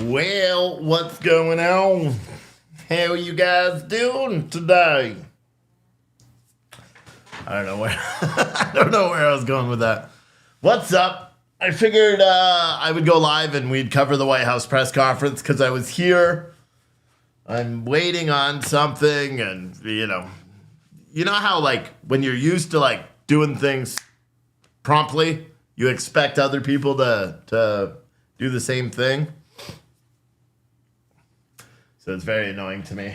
Well, what's going on? How you guys doing today? I don't know where I don't know where I was going with that. What's up? I figured I would go live and we'd cover the White House press conference because I was here. I'm waiting on something, and you know how like when you're used to like doing things promptly, you expect other people to do the same thing. So it's very annoying to me.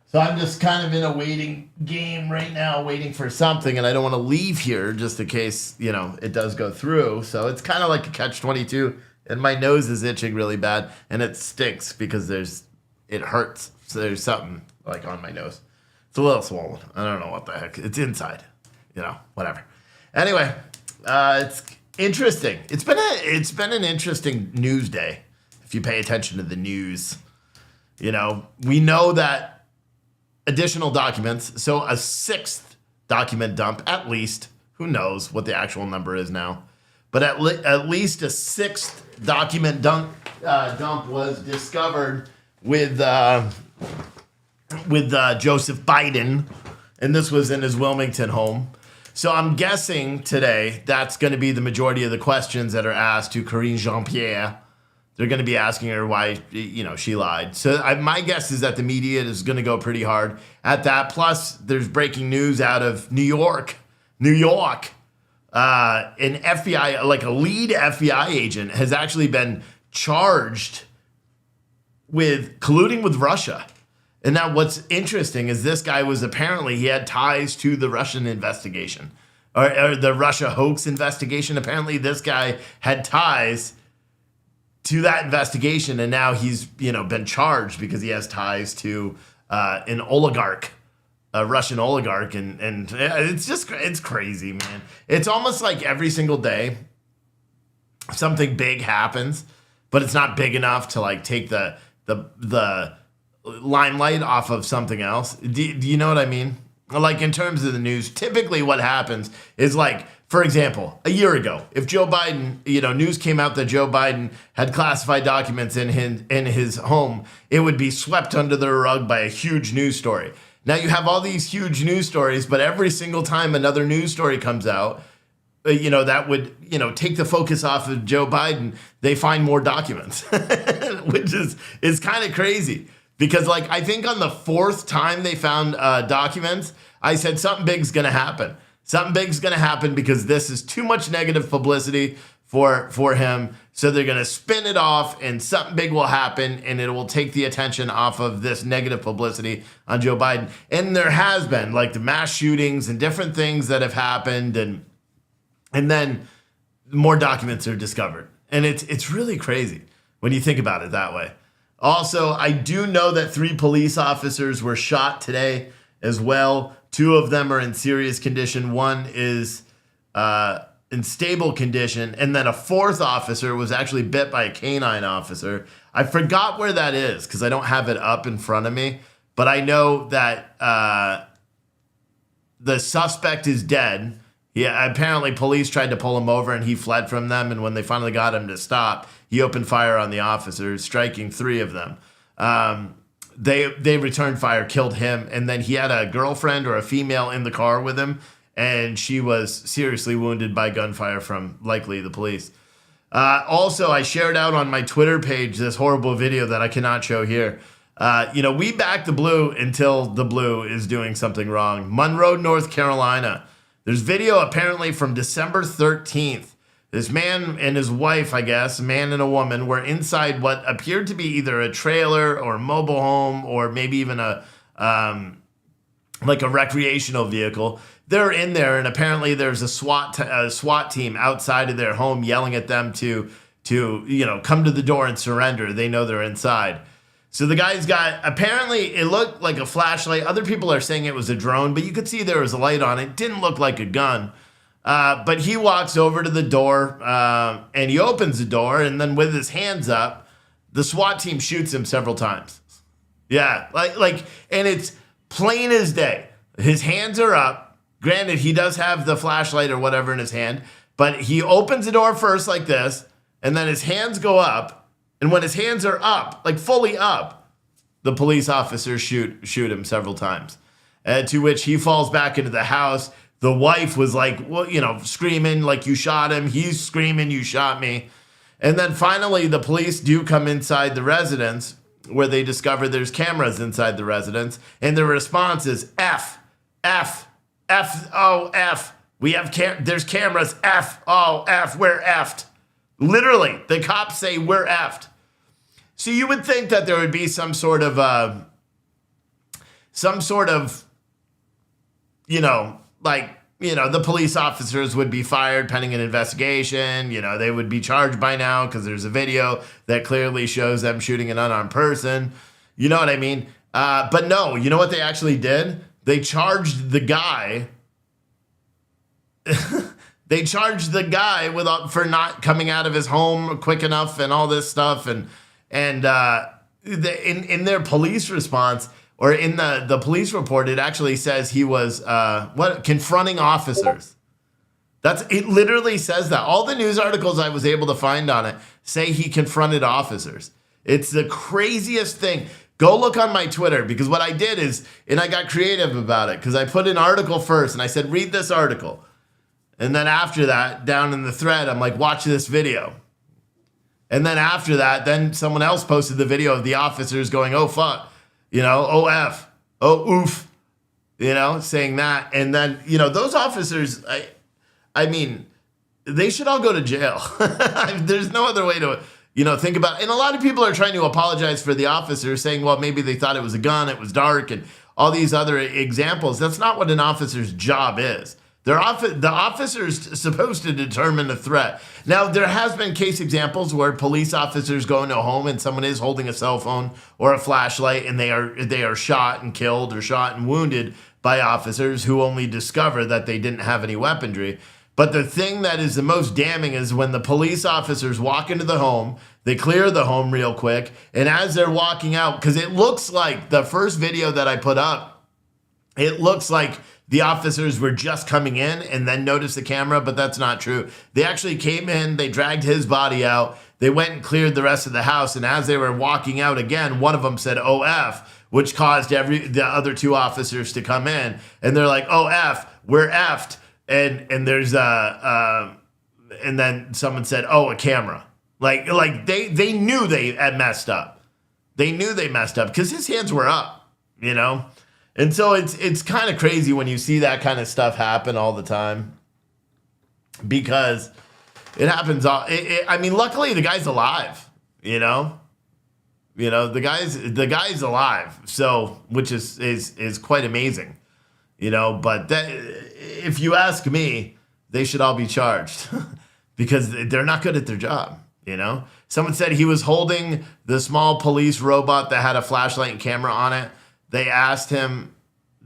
So I'm just kind of in a waiting game right now, waiting for something, and I don't want to leave here just in case, it does go through. So it's kind of like a catch-22, and my nose is itching really bad, and it stinks because it hurts. So there's something like on my nose. It's a little swollen. I don't know what the heck. It's inside. Whatever. Anyway, it's interesting. It's been an interesting news day if you pay attention to the news. We know that additional documents, so a sixth document dump, at least, who knows what the actual number is now, but at least a sixth document dump was discovered with Joseph Biden, and this was in his Wilmington home. So I'm guessing today that's going to be the majority of the questions that are asked to Karine Jean-Pierre. They're going to be asking her why, she lied. So my guess is that the media is going to go pretty hard at that. Plus, there's breaking news out of New York. An FBI, like a lead FBI agent, has actually been charged with colluding with Russia. And now what's interesting is this guy he had ties to the Russian investigation or the Russia hoax investigation. Apparently this guy had ties to that investigation, and now he's been charged because he has ties to an oligarch, a Russian oligarch, and it's crazy, man. It's almost like every single day something big happens, but it's not big enough to like take the limelight off of something else. Do you know what I mean? Like in terms of the news, typically what happens is like, for example, a year ago, if Joe Biden, news came out that Joe Biden had classified documents in his home, it would be swept under the rug by a huge news story. Now you have all these huge news stories, but every single time another news story comes out, that would, take the focus off of Joe Biden, they find more documents, which is kind of crazy. Because like, I think on the fourth time they found documents, I said something big's going to happen. Something big's going to happen because this is too much negative publicity for him. So they're going to spin it off and something big will happen and it will take the attention off of this negative publicity on Joe Biden. And there has been like the mass shootings and different things that have happened. And then more documents are discovered. And it's really crazy when you think about it that way. Also, I do know that 3 police officers were shot today as well. 2 of them are in serious condition. 1 is in stable condition. And then a 4th officer was actually bit by a canine officer. I forgot where that is because I don't have it up in front of me. But I know that the suspect is dead. Yeah, apparently police tried to pull him over and he fled from them. And when they finally got him to stop, he opened fire on the officers, striking 3 of them. They returned fire, killed him, and then he had a girlfriend or a female in the car with him, and she was seriously wounded by gunfire from likely the police. Also, I shared out on my Twitter page this horrible video that I cannot show here. We back the blue until the blue is doing something wrong. Monroe, North Carolina. There's video apparently from December 13th. This man and his wife, I guess, a man and a woman, were inside what appeared to be either a trailer or a mobile home or maybe even a recreational vehicle. They're in there, and apparently there's a SWAT team outside of their home yelling at them to come to the door and surrender. They know they're inside. So the guy's apparently it looked like a flashlight. Other people are saying it was a drone, but you could see there was a light on it. Didn't look like a gun. But he walks over to the door and he opens the door, and then with his hands up, the SWAT team shoots him several times. Yeah, and it's plain as day. His hands are up. Granted, he does have the flashlight or whatever in his hand, but he opens the door first like this, and then his hands go up, And when his hands are up, like fully up, the police officers shoot him several times. To which he falls back into the house. The wife was like, well, screaming like, you shot him. He's screaming, you shot me. And then finally, the police do come inside the residence where they discover there's cameras inside the residence. And the response is F, F, F, oh, F. We have there's cameras, F, oh, F, we're F'd. Literally, the cops say we're F'd. So you would think that there would be some sort of, the police officers would be fired pending an investigation. They would be charged by now because there's a video that clearly shows them shooting an unarmed person. You know what I mean? But no, you know what they actually did? They charged the guy. They charged the guy for not coming out of his home quick enough and all this stuff. And in their police response, or in the police report, it actually says he was confronting officers. It literally says that. All the news articles I was able to find on it say he confronted officers. It's the craziest thing. Go look on my Twitter, because what I did is, and I got creative about it, because I put an article first and I said, read this article. And then after that, down in the thread, I'm like, watch this video. And then after that, then someone else posted the video of the officers going, oh, fuck. Oh, F, oh, oof, saying that. And then, those officers, I mean, they should all go to jail. There's no other way to, think about it. And a lot of people are trying to apologize for the officers, saying, well, maybe they thought it was a gun, it was dark, and all these other examples. That's not what an officer's job is. The officer's supposed to determine a threat. Now, there has been case examples where police officers go into a home and someone is holding a cell phone or a flashlight, and they are shot and killed or shot and wounded by officers who only discover that they didn't have any weaponry. But the thing that is the most damning is when the police officers walk into the home, they clear the home real quick, and as they're walking out, because it looks like the first video that I put up, it looks like the officers were just coming in and then noticed the camera, but that's not true. They actually came in, they dragged his body out, they went and cleared the rest of the house, and as they were walking out again, one of them said, oh, F, which caused the other two officers to come in, and they're like, oh, F, we're F'd, and there's and then someone said, oh, a camera. Like they knew they had messed up. They knew they messed up because his hands were up, And so it's kind of crazy when you see that kind of stuff happen all the time, because it happens. I mean, luckily the guy's alive. The guy's alive. So, which is quite amazing. But that, if you ask me, they should all be charged because they're not good at their job. Someone said he was holding the small police robot that had a flashlight and camera on it. They asked him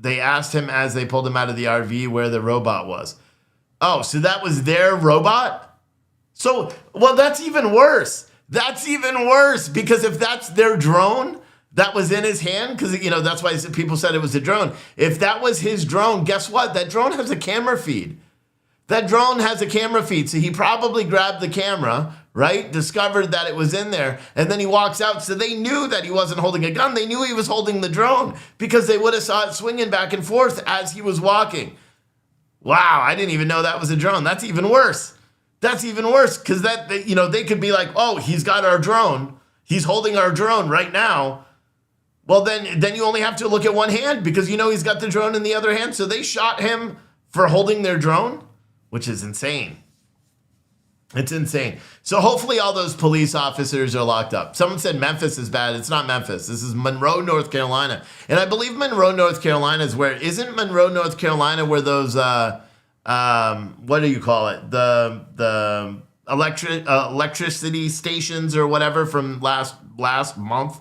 as they pulled him out of the RV where the robot was. Oh, so that was their robot? So, well, that's even worse. That's even worse, because if that's their drone that was in his hand, because, that's why people said it was a drone. If that was his drone, guess what? That drone has a camera feed. So he probably grabbed the camera, right? Discovered that it was in there, and then he walks out. So they knew that he wasn't holding a gun. They knew he was holding the drone because they would have saw it swinging back and forth as he was walking. Wow, I didn't even know that was a drone. That's even worse. Because they could be like, oh, he's got our drone. He's holding our drone right now. Well, then you only have to look at one hand because he's got the drone in the other hand. So they shot him for holding their drone, which is insane. It's insane. So hopefully all those police officers are locked up. Someone said Memphis is bad. It's not Memphis. This is Monroe, North Carolina. And I believe Monroe, North Carolina is where, isn't Monroe, North Carolina where those, what do you call it? The electricity stations or whatever from last month?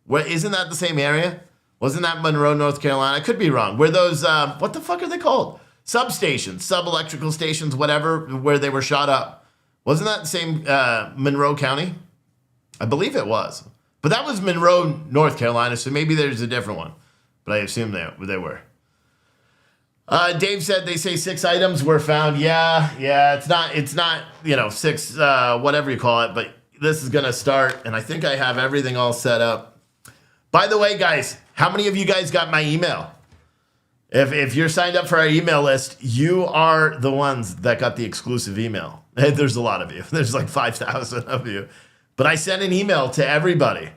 Isn't that the same area? Wasn't that Monroe, North Carolina? I could be wrong. Where those, what the fuck are they called? Substations, sub-electrical stations, whatever, where they were shot up. Wasn't that the same Monroe County? I believe it was. But that was Monroe, North Carolina, so maybe there's a different one. But I assume they were. Dave said they say 6 items were found. Yeah, it's not 6, whatever you call it. But, this is going to start, and I think I have everything all set up. By the way, guys, how many of you guys got my email? If you're signed up for our email list, you are the ones that got the exclusive email. There's a lot of you. There's like 5,000 of you. But I sent an email to everybody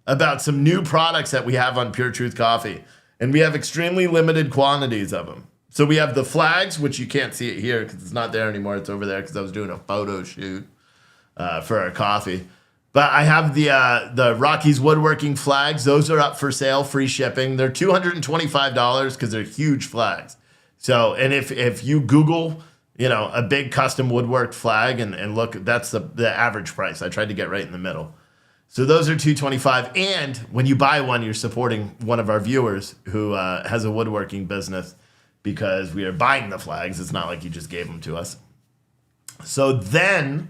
about some new products that we have on Pure Truth Coffee. And we have extremely limited quantities of them. So we have the flags, which you can't see it here because it's not there anymore. It's over there because I was doing a photo shoot for our coffee. But I have the Rockies woodworking flags. Those are up for sale, free shipping. They're $225 because they're huge flags. So, and if you Google, a big custom woodworked flag and look, that's the average price. I tried to get right in the middle. So those are $225. And when you buy one, you're supporting one of our viewers who has a woodworking business because we are buying the flags. It's not like you just gave them to us. So then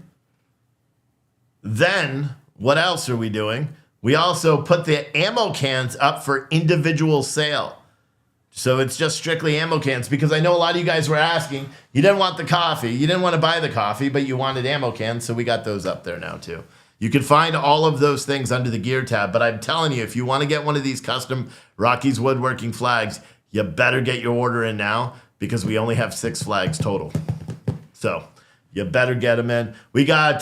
what else are we doing? We also put the ammo cans up for individual sale. So it's just strictly ammo cans because I know a lot of you guys were asking, you didn't want the coffee, you didn't want to buy the coffee, but you wanted ammo cans. So we got those up there now too. You can find all of those things under the gear tab, but I'm telling you, if you want to get one of these custom Rockies woodworking flags, you better get your order in now because we only have 6 flags total. So you better get them in. We got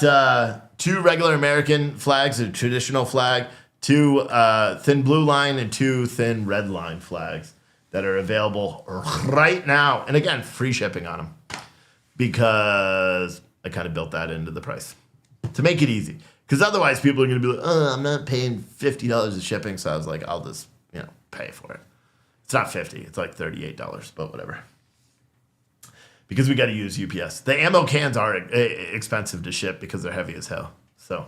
2 regular American flags, a traditional flag, 2 thin blue line, and 2 thin red line flags that are available right now. And again, free shipping on them because I kind of built that into the price to make it easy. Because otherwise people are going to be like, oh, I'm not paying $50 of shipping. So I was like, I'll just, pay for it. It's not $50. It's like $38, but whatever. Because we got to use UPS. The ammo cans are expensive to ship because they're heavy as hell. So,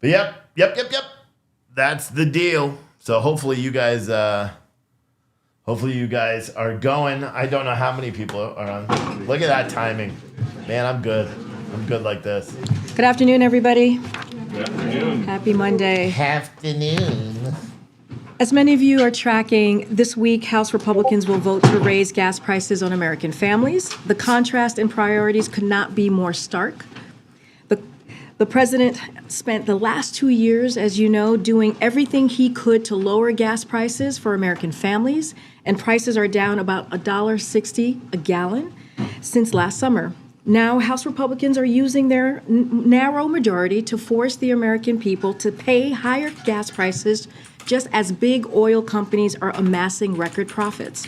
but yep. That's the deal. So hopefully you guys are going. I don't know how many people are on. Look at that timing. Man, I'm good. I'm good like this. Good afternoon, everybody. Good afternoon. Happy Monday. Afternoon. As many of you are tracking, this week, House Republicans will vote to raise gas prices on American families. The contrast in priorities could not be more stark. The president spent the last 2 years, as you know, doing everything he could to lower gas prices for American families, and prices are down about $1.60 a gallon since last summer. Now, House Republicans are using their narrow majority to force the American people to pay higher gas prices just as big oil companies are amassing record profits.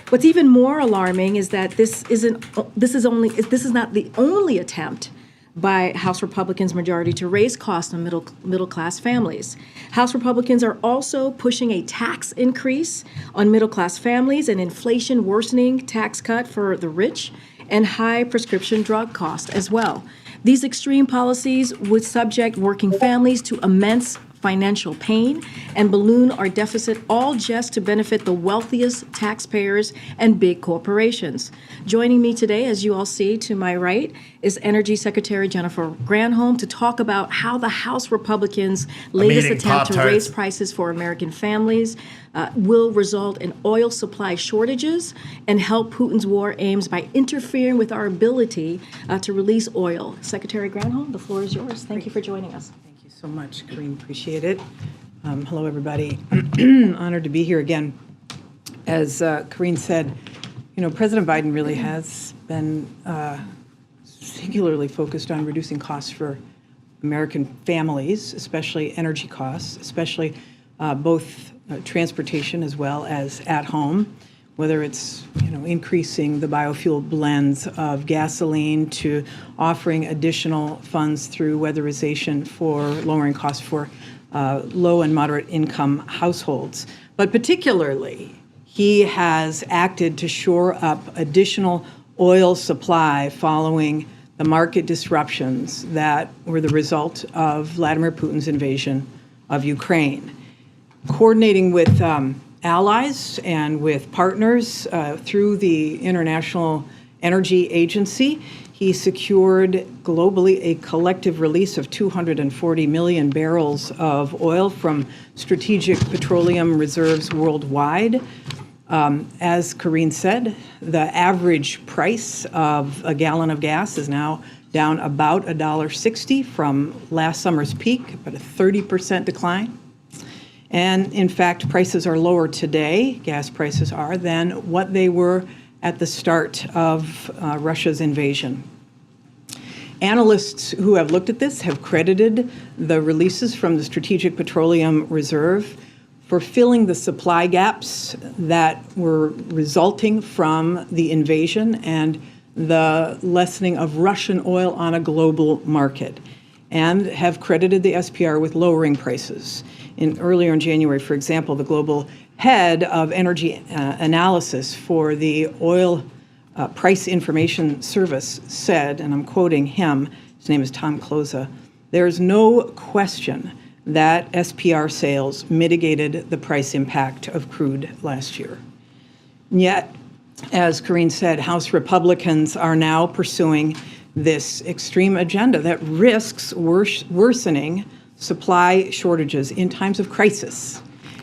What's even more alarming is that this is not the only attempt by House Republicans' majority to raise costs on middle-class families. House Republicans are also pushing a tax increase on middle-class families, an inflation-worsening tax cut for the rich, and high prescription drug costs as well. These extreme policies would subject working families to immense financial pain and balloon our deficit, all just to benefit the wealthiest taxpayers and big corporations. Joining me today, as you all see to my right, is Energy Secretary Jennifer Granholm to talk about how the House Republicans' latest attempt to raise prices for American families will result in oil supply shortages and help Putin's war aims by interfering with our ability to release oil. Secretary Granholm, the floor is yours. Thank you for joining us. Thank you so much, Karine. Appreciate it. Hello, everybody. Honored to be here again. As Karine said, President Biden really has been singularly focused on reducing costs for American families, especially energy costs, especially both transportation as well as at home, whether it's increasing the biofuel blends of gasoline to offering additional funds through weatherization for lowering costs for low and moderate income households. But particularly, he has acted to shore up additional oil supply following the market disruptions that were the result of Vladimir Putin's invasion of Ukraine. Coordinating with allies and with partners through the International Energy Agency, he secured globally a collective release of 240 million barrels of oil from strategic petroleum reserves worldwide. As Karine said, the average price of a gallon of gas is now down about $1.60 from last summer's peak, about a 30% decline. And in fact, prices are lower today, gas prices are, than what they were at the start of Russia's invasion. Analysts who have looked at this have credited the releases from the Strategic Petroleum Reserve for filling the supply gaps that were resulting from the invasion and the lessening of Russian oil on a global market, and have credited the SPR with lowering prices. Earlier in January, for example, the global head of energy analysis for the oil price information service said, and I'm quoting him, his name is Tom Kloza, "There's no question that SPR sales mitigated the price impact of crude last year." And yet, as Karine said, House Republicans are now pursuing this extreme agenda that risks worsening supply shortages in times of crisis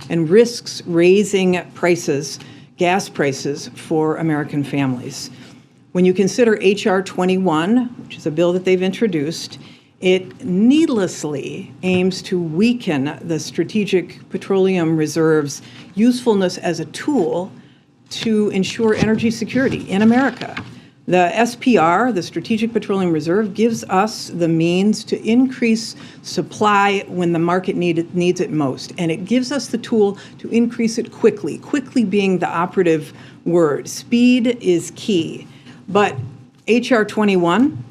and risks raising prices, gas prices, for American families. When you consider H.R. 21, which is a bill that they've introduced, it needlessly aims to weaken the Strategic Petroleum Reserve's usefulness as a tool to ensure energy security in America. The SPR, the Strategic Petroleum Reserve, gives us the means to increase supply when the market needs it most. And it gives us the tool to increase it quickly, quickly being the operative word. Speed is key. But H.R. 21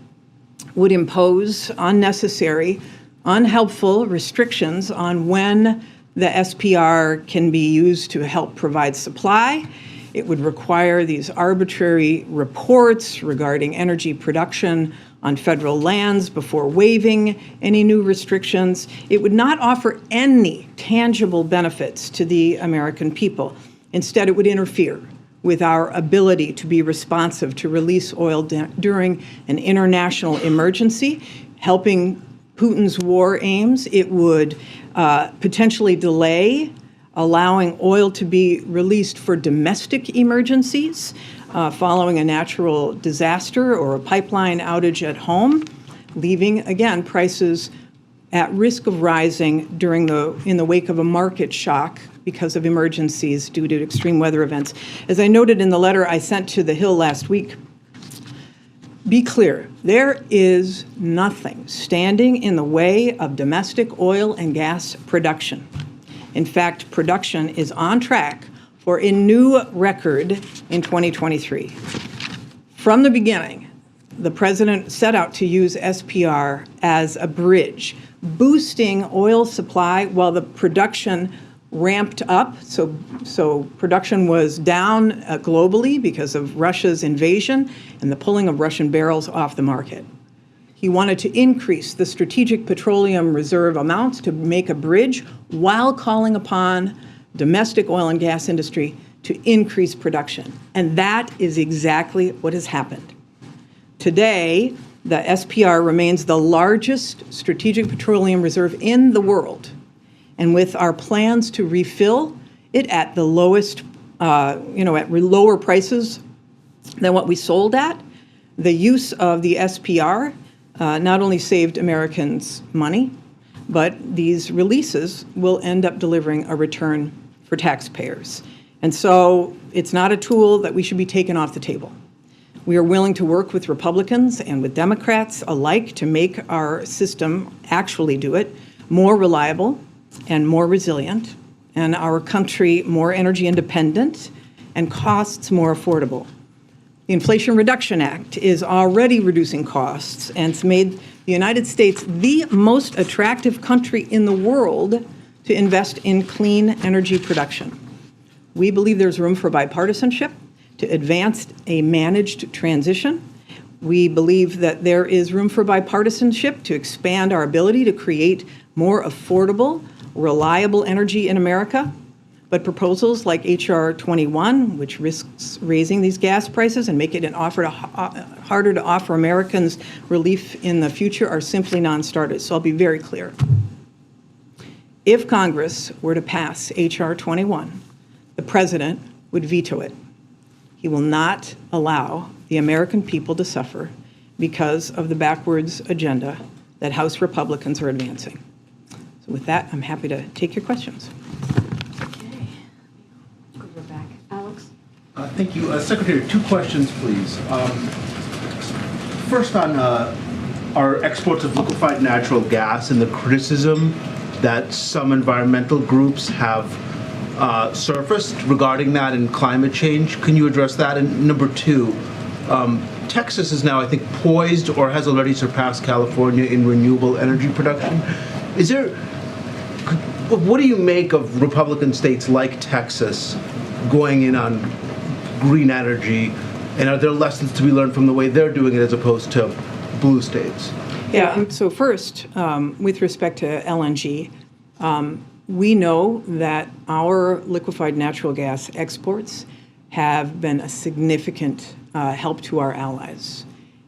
would impose unnecessary, unhelpful restrictions on when the SPR can be used to help provide supply. It would require these arbitrary reports regarding energy production on federal lands before waiving any new restrictions. It would not offer any tangible benefits to the American people. Instead, it would interfere with our ability to be responsive to release oil during an international emergency, helping Putin's war aims. It would potentially delay allowing oil to be released for domestic emergencies following a natural disaster or a pipeline outage at home, leaving, again, prices at risk of rising in the wake of a market shock because of emergencies due to extreme weather events. As I noted in the letter I sent to the Hill last week, be clear, there is nothing standing in the way of domestic oil and gas production. In fact, production is on track for a new record in 2023. From the beginning, the president set out to use SPR as a bridge, boosting oil supply while the production ramped up. So production was down globally because of Russia's invasion and the pulling of Russian barrels off the market. He wanted to increase the Strategic Petroleum Reserve amounts to make a bridge while calling upon domestic oil and gas industry to increase production. And that is exactly what has happened. Today, the SPR remains the largest Strategic Petroleum Reserve in the world. And with our plans to refill it at the lowest, at lower prices than what we sold at, the use of the SPR not only saved Americans money, but these releases will end up delivering a return for taxpayers. And so it's not a tool that we should be taken off the table. We are willing to work with Republicans and with Democrats alike to make our system actually do it more reliable and more resilient, and our country more energy independent and costs more affordable. The Inflation Reduction Act is already reducing costs and it's made the United States the most attractive country in the world to invest in clean energy production. We believe there's room for bipartisanship to advance a managed transition. We believe that there is room for bipartisanship to expand our ability to create more affordable, reliable energy in America. But proposals like H.R. 21, which risks raising these gas prices and make it harder to offer Americans relief in the future, are simply non-starters. So I'll be very clear. If Congress were to pass H.R. 21, the president would veto it. He will not allow the American people to suffer because of the backwards agenda that House Republicans are advancing. So with that, I'm happy to take your questions. Okay. We're back. Alex? Thank you. Secretary, 2 questions, please. First on our exports of liquefied natural gas and the criticism that some environmental groups have surfaced regarding that and climate change. Can you address that? And number 2, Texas is now, I think, poised or has already surpassed California in renewable energy production. What do you make of Republican states like Texas going in on green energy, and are there lessons to be learned from the way they're doing it as opposed to blue states? Yeah, so first, with respect to LNG, we know that our liquefied natural gas exports have been a significant help to our allies.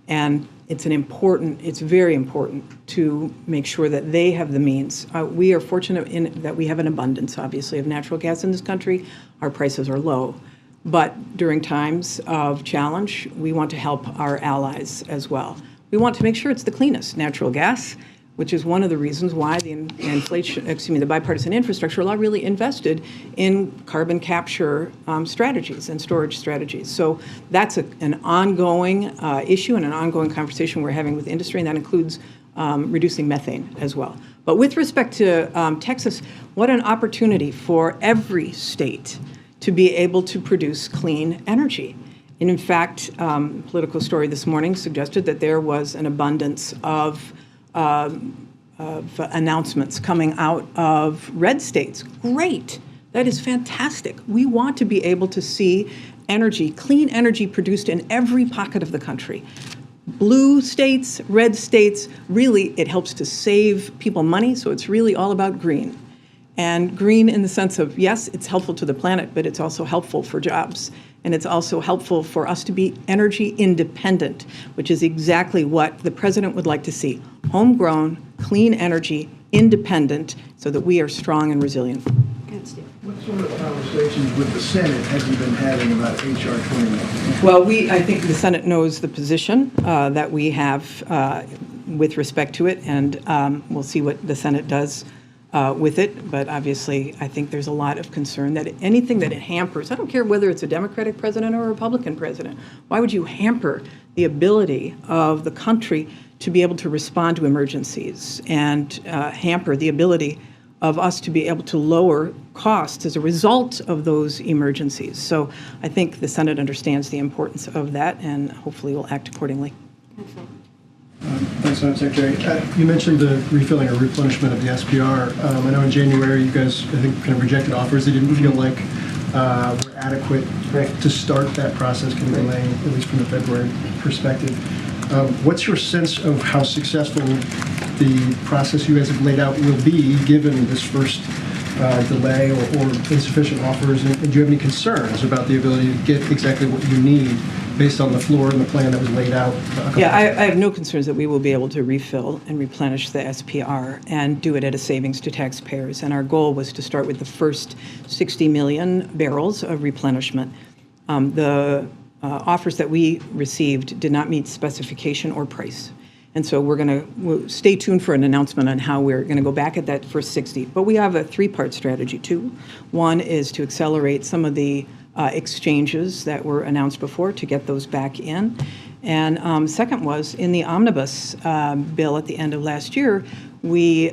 And it's very important to make sure that they have the means. We are fortunate in that we have an abundance, obviously, of natural gas in this country. Our prices are low. But during times of challenge, we want to help our allies as well. We want to make sure it's the cleanest natural gas, which is one of the reasons why the bipartisan infrastructure law really invested in carbon capture strategies and storage strategies. So that's an ongoing issue and an ongoing conversation we're having with industry, and that includes reducing methane as well. But with respect to Texas, what an opportunity for every state to be able to produce clean energy. And in fact, Politico Story this morning suggested that there was an abundance of announcements coming out of red states. Great. That is fantastic. We want to be able to see energy, clean energy produced in every pocket of the country. Blue states, red states, really it helps to save people money, so it's really all about green. And green in the sense of, yes, it's helpful to the planet, but it's also helpful for jobs. And it's also helpful for us to be energy independent, which is exactly what the president would like to see. Homegrown, clean energy, independent, so that we are strong and resilient. What sort of conversations with the Senate have you been having about H.R. 21? Well, I think the Senate knows the position that we have with respect to it, and we'll see what the Senate does with it. But obviously, I think there's a lot of concern that anything that it hampers, I don't care whether it's a Democratic president or a Republican president, why would you hamper the ability of the country to be able to respond to emergencies and hamper the ability of us to be able to lower costs as a result of those emergencies? So I think the Senate understands the importance of that and hopefully will act accordingly. Thanks, Madam Secretary. You mentioned the refilling or replenishment of the SPR. I know in January you guys, I think, kind of rejected offers that didn't feel like were adequate to start that process, kind of delaying, at least from the February perspective. What's your sense of how successful the process you guys have laid out will be, given this first delay or insufficient offers? And do you have any concerns about the ability to get exactly what you need based on the floor and the plan that was laid out? Yeah, I have no concerns that we will be able to refill and replenish the SPR and do it at a savings to taxpayers. And our goal was to start with the first 60 million barrels of replenishment. The offers that we received did not meet specification or price. And so we'll stay tuned for an announcement on how we're going to go back at that first 60. But we have a 3-part strategy, too. One is to accelerate some of the exchanges that were announced before to get those back in. And second was, in the omnibus bill at the end of last year, we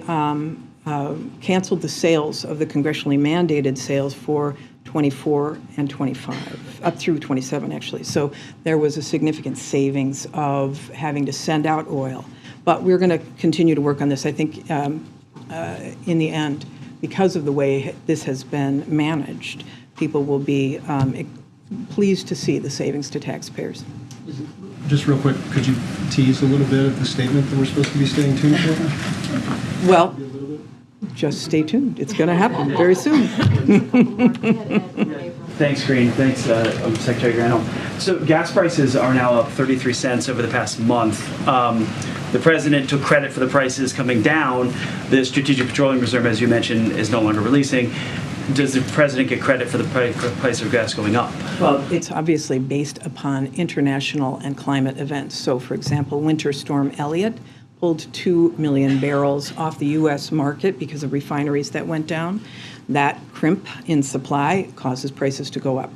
canceled the sales of the congressionally mandated sales for 24 and 25, up through 27, actually. So there was a significant savings of having to send out oil. But we're going to continue to work on this. I think in the end, because of the way this has been managed, people will be pleased to see the savings to taxpayers. Just real quick, could you tease a little bit of the statement that we're supposed to be staying tuned for? Well, just stay tuned. It's going to happen very soon. Thanks, Karine. Thanks, Secretary Granholm. So gas prices are now up 33 cents over the past month. The president took credit for the prices coming down. The Strategic Petroleum Reserve, as you mentioned, is no longer releasing. does the president get credit for the price of gas going up? Well, it's obviously based upon international and climate events. So, for example, Winter Storm Elliott pulled 2 million barrels off the U.S. market because of refineries that went down. That crimp in supply causes prices to go up.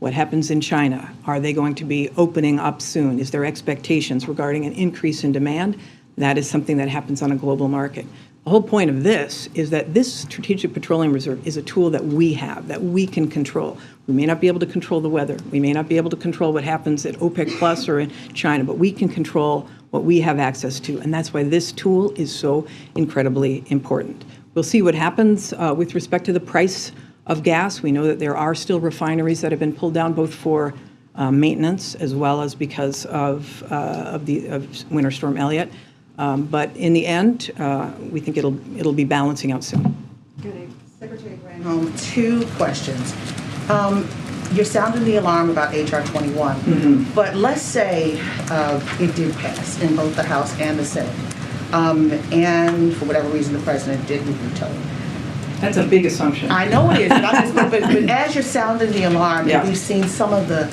What happens in China? Are they going to be opening up soon? Is there expectations regarding an increase in demand? That is something that happens on a global market. The whole point of this is that this Strategic Petroleum Reserve is a tool that we have, that we can control. We may not be able to control the weather. We may not be able to control what happens at OPEC Plus or in China, but we can control what we have access to. And that's why this tool is so incredibly important. We'll see what happens with respect to the price of gas. We know that there are still refineries that have been pulled down, both for maintenance as well as because of Winter Storm Elliott. But in the end, we think it'll be balancing out soon. Secretary Granholm, 2 questions. You're sounding the alarm about HR 21, but let's say it did pass in both the House and the Senate, and for whatever reason the president didn't veto it. That's a big assumption. I know it is, but as you're sounding the alarm, Yeah. and we've seen some of the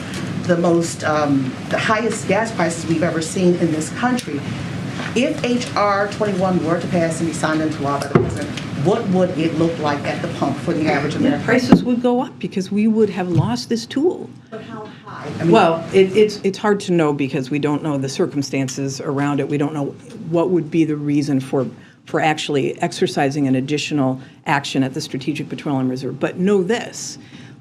highest gas prices we've ever seen in this country. If HR 21 were to pass and be signed into law by the president, what would it look like at the pump for the average American? Prices would go up because we would have lost this tool. But how high? Well, it's hard to know because we don't know the circumstances around it. We don't know what would be the reason for actually exercising an additional action at the Strategic Petroleum Reserve. But know this,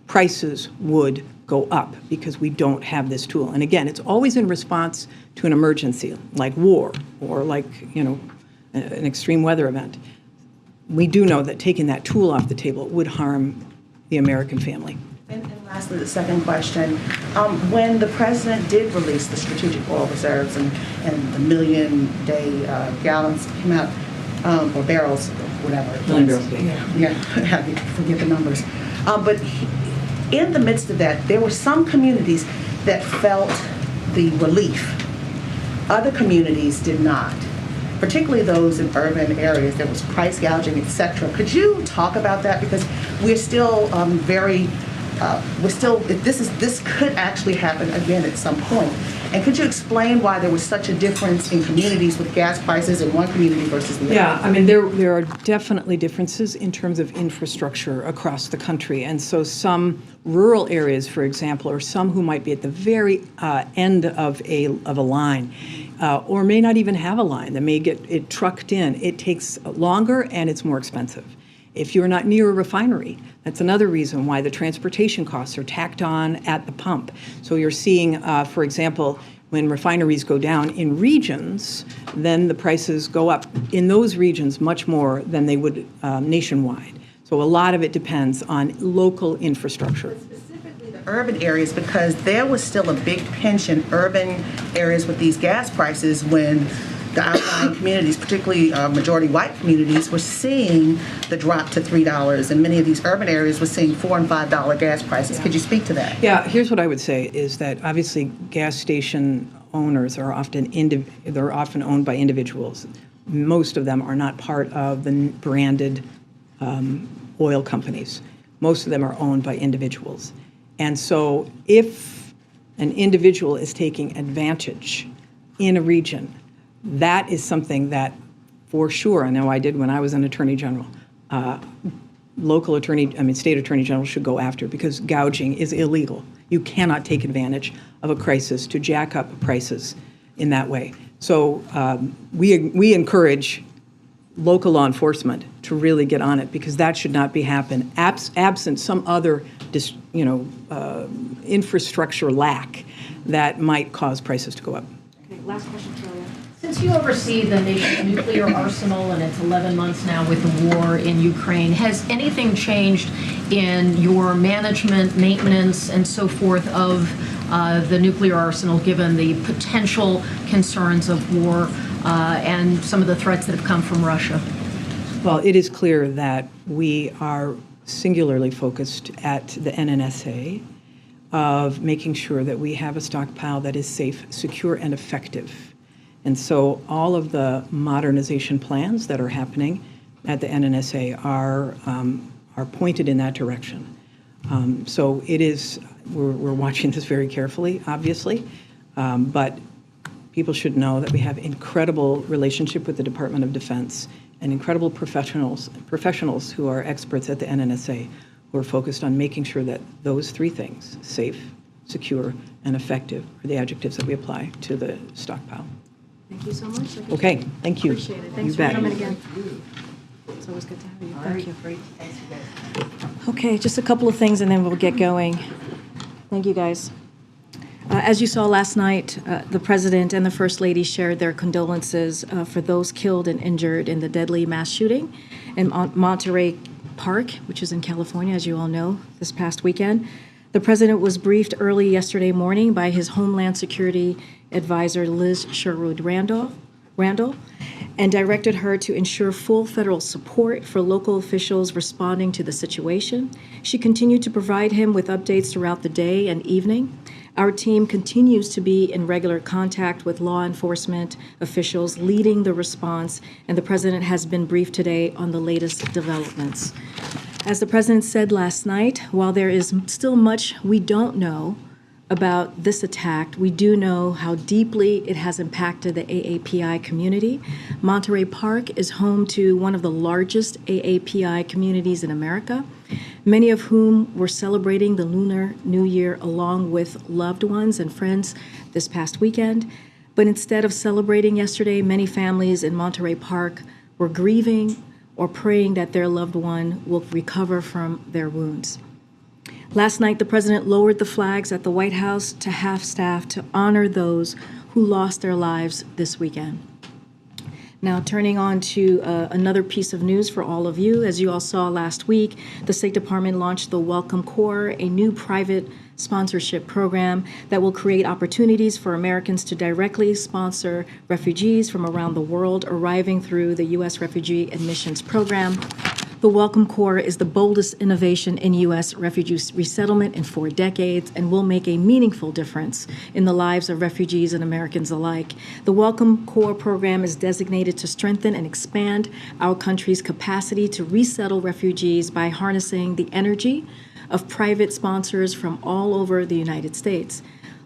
prices would go up because we don't have this tool. And again, it's always in response to an emergency like war or like, an extreme weather event. We do know that taking that tool off the table would harm the American family. And lastly, the second question, when the president did release the strategic oil reserves and the million-day gallons came out, or barrels, whatever. Million barrels a day. Yeah, I forget the numbers. But in the midst of that, there were some communities that felt the relief. Other communities did not, particularly those in urban areas. There was price gouging, et cetera. Could you talk about that? Because we're still this could actually happen again at some point. And could you explain why there was such a difference in communities with gas prices in one community versus the other? Yeah, I mean, there are definitely differences in terms of infrastructure across the country. And so some rural areas, for example, or some who might be at the very end of a line, or may not even have a line, that may get it trucked in, it takes longer and it's more expensive. If you're not near a refinery, that's another reason why the transportation costs are tacked on at the pump. So you're seeing, for example, when refineries go down in regions, then the prices go up in those regions much more than they would nationwide. So a lot of it depends on local infrastructure. Specifically the urban areas, because there was still a big pinch in urban areas with these gas prices when the outlying communities, particularly majority white communities, were seeing the drop to $3, and many of these urban areas were seeing $4 and $5 gas prices. Could you speak to that? Yeah, here's what I would say is that obviously gas station owners are often owned by individuals. Most of them are not part of the branded oil companies. Most of them are owned by individuals. And so if an individual is taking advantage in a region, that is something that, for sure, I know I did when I was an attorney general, state attorney general should go after, because gouging is illegal. You cannot take advantage of a crisis to jack up prices in that way. So we encourage local law enforcement to really get on it, because that should not be happen absent some other infrastructure lack that might cause prices to go up. Okay, last question, Julia. Since you oversee the nation's nuclear arsenal, and it's 11 months now with the war in Ukraine, has anything changed in your management, maintenance, and so forth of the nuclear arsenal, given the potential concerns of war and some of the threats that have come from Russia? Well, it is clear that we are singularly focused at the NNSA of making sure that we have a stockpile that is safe, secure, and effective. And so all of the modernization plans that are happening at the NNSA are are pointed in that direction. So it is, we're watching this very carefully, obviously, but people should know that we have incredible relationship with the Department of Defense and incredible professionals who are experts at the NNSA who are focused on making sure that those three things, safe, secure, and effective, are the adjectives that we apply to the stockpile. Thank you so much, Secretary. Okay, thank you. Appreciate it. Thanks You for bet. coming again. It's always good to have you. Thank you. Okay, just a couple of things and then we'll get going. Thank you, guys. As you saw last night, the President and the First Lady shared their condolences for those killed and injured in the deadly mass shooting in Monterey Park, which is in California, as you all know, this past weekend. The President was briefed early yesterday morning by his Homeland Security Advisor, Liz Sherwood Randall, and directed her to ensure full federal support for local officials responding to the situation. She continued to provide him with updates throughout the day and evening. Our team continues to be in regular contact with law enforcement officials leading the response, and the President has been briefed today on the latest developments. As the President said last night, while there is still much we don't know about this attack, we do know how deeply it has impacted the AAPI community. Monterey Park is home to one of the largest AAPI communities in America, many of whom were celebrating the Lunar New Year along with loved ones and friends this past weekend. But instead of celebrating yesterday, many families in Monterey Park were grieving or praying that their loved one will recover from their wounds. Last night, the President lowered the flags at the White House to half-staff to honor those who lost their lives this weekend. Now, turning on to another piece of news for all of you. As you all saw last week, the State Department launched the Welcome Corps, a new private sponsorship program that will create opportunities for Americans to directly sponsor refugees from around the world arriving through the U.S. Refugee Admissions Program. The Welcome Corps is the boldest innovation in U.S. refugee resettlement in 4 decades and will make a meaningful difference in the lives of refugees and Americans alike. The Welcome Corps program is designated to strengthen and expand our country's capacity to resettle refugees by harnessing the energy of private sponsors from all over the United States.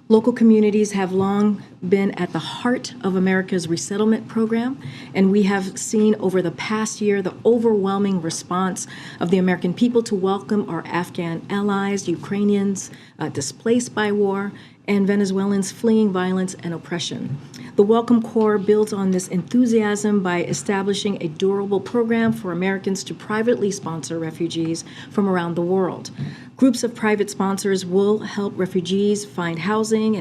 Local communities have long been at the heart of America's resettlement program, and we have seen over the past year the overwhelming response of the American people to welcome our Afghan allies, Ukrainians displaced by war, and Venezuelans fleeing violence and oppression. The Welcome Corps builds on this enthusiasm by establishing a durable program for Americans to privately sponsor refugees from around the world. Groups of private sponsors will help refugees find housing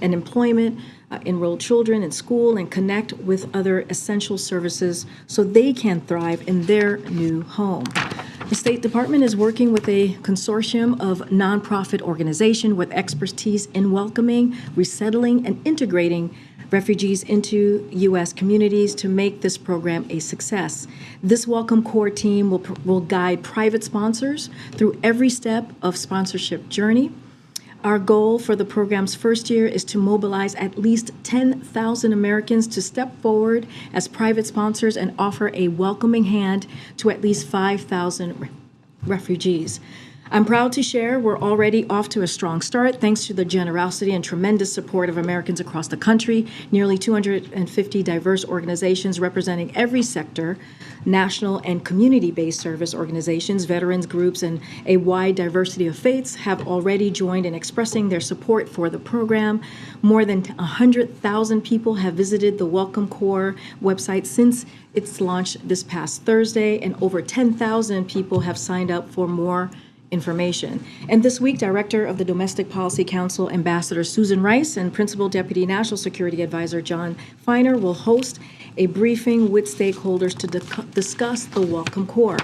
and employment, enroll children in school, and connect with other essential services so they can thrive in their new home. The State Department is working with a consortium of nonprofit organizations with expertise in welcoming, resettling, and integrating refugees into U.S. communities to make this program a success. This Welcome Corps team will guide private sponsors through every step of sponsorship journey. Our goal for the program's first year is to mobilize at least 10,000 Americans to step forward as private sponsors and offer a welcoming hand to at least 5,000 refugees. I'm proud to share we're already off to a strong start thanks to the generosity and tremendous support of Americans across the country, nearly 250 diverse organizations representing every sector, national and community-based service organizations, veterans groups, and a wide diversity of faiths have already joined in expressing their support for the program. More than 100,000 people have visited the Welcome Corps website since its launch this past Thursday, and over 10,000 people have signed up for more information. And this week, Director of the Domestic Policy Council, Ambassador Susan Rice, and Principal Deputy National Security Advisor John Feiner will host a briefing with stakeholders to discuss the Welcome Corps.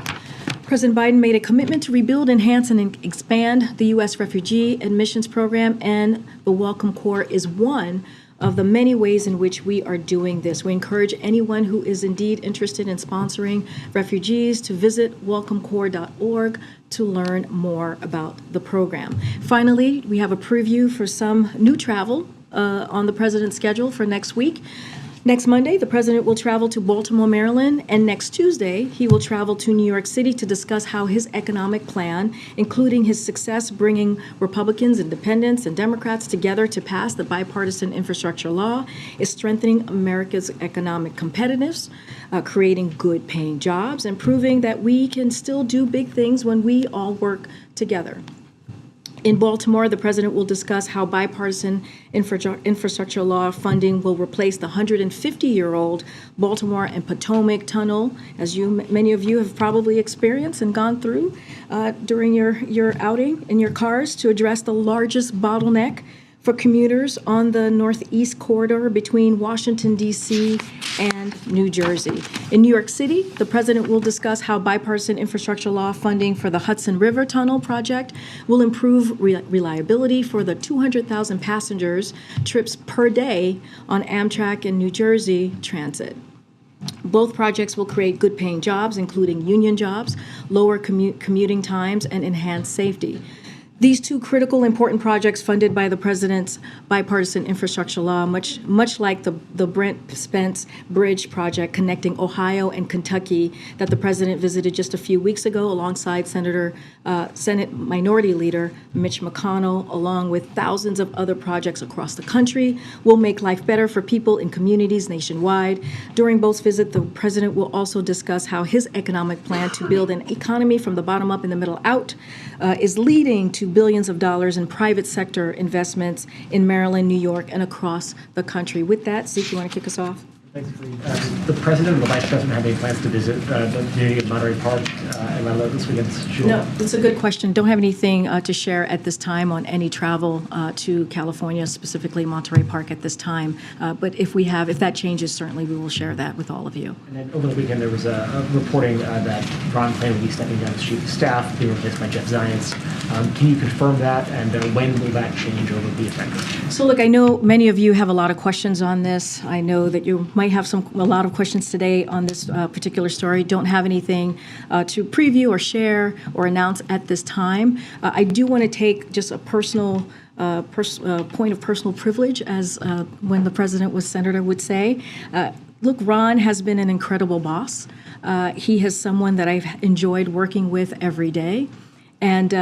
President Biden made a commitment to rebuild, enhance, and expand the U.S. Refugee Admissions Program, and the Welcome Corps is one of the many ways in which we are doing this. We encourage anyone who is indeed interested in sponsoring refugees to visit welcomecorps.org to learn more about the program. Finally, we have a preview for some new travel on the President's schedule for next week. Next Monday, the president will travel to Baltimore, Maryland, and next Tuesday, he will travel to New York City to discuss how his economic plan, including his success bringing Republicans, Independents, and Democrats together to pass the bipartisan infrastructure law, is strengthening America's economic competitiveness, creating good-paying jobs, and proving that we can still do big things when we all work together. In Baltimore, the president will discuss how bipartisan infrastructure law funding will replace the 150-year-old Baltimore and Potomac Tunnel, as many of you have probably experienced and gone through during your outing in your cars, to address the largest bottleneck for commuters on the Northeast Corridor between Washington, D.C. and New Jersey. In New York City, the president will discuss how bipartisan infrastructure law funding for the Hudson River Tunnel project will improve reliability for the 200,000 passengers trips per day on Amtrak and New Jersey Transit. Both projects will create good-paying jobs, including union jobs, lower commuting times, and enhanced safety. These two critical, important projects funded by the president's bipartisan infrastructure law, much like the Brent Spence Bridge project connecting Ohio and Kentucky that the president visited just a few weeks ago alongside Senate Minority Leader Mitch McConnell, along with thousands of other projects across the country, will make life better for people in communities nationwide. During both visits, the president will also discuss how his economic plan to build an economy from the bottom up and the middle out is leading to billions of dollars in private sector investments in Maryland, New York, and across the country. With that, Zeke, you want to kick us off? Thanks, Karine. The president and the vice president have any plans to visit the community of Monterey Park and Menlo this weekend? Sure. No, it's a good question. Don't have anything to share at this time on any travel to California, specifically Monterey Park at this time. But if that changes, certainly we will share that with all of you. And then over the weekend, there was a reporting that Ron Klain will be stepping down as chief of staff, being replaced by Jeff Zients. Can you confirm that, and when will that change or will be effective? So look, I know many of you have a lot of questions on this. I know that you might have a lot of questions today on this particular story. Don't have anything to preview or share or announce at this time. I do want to take just a personal point of personal privilege, as when the president was senator would say. Look, Ron has been an incredible boss. He is someone that I've enjoyed working with every day. And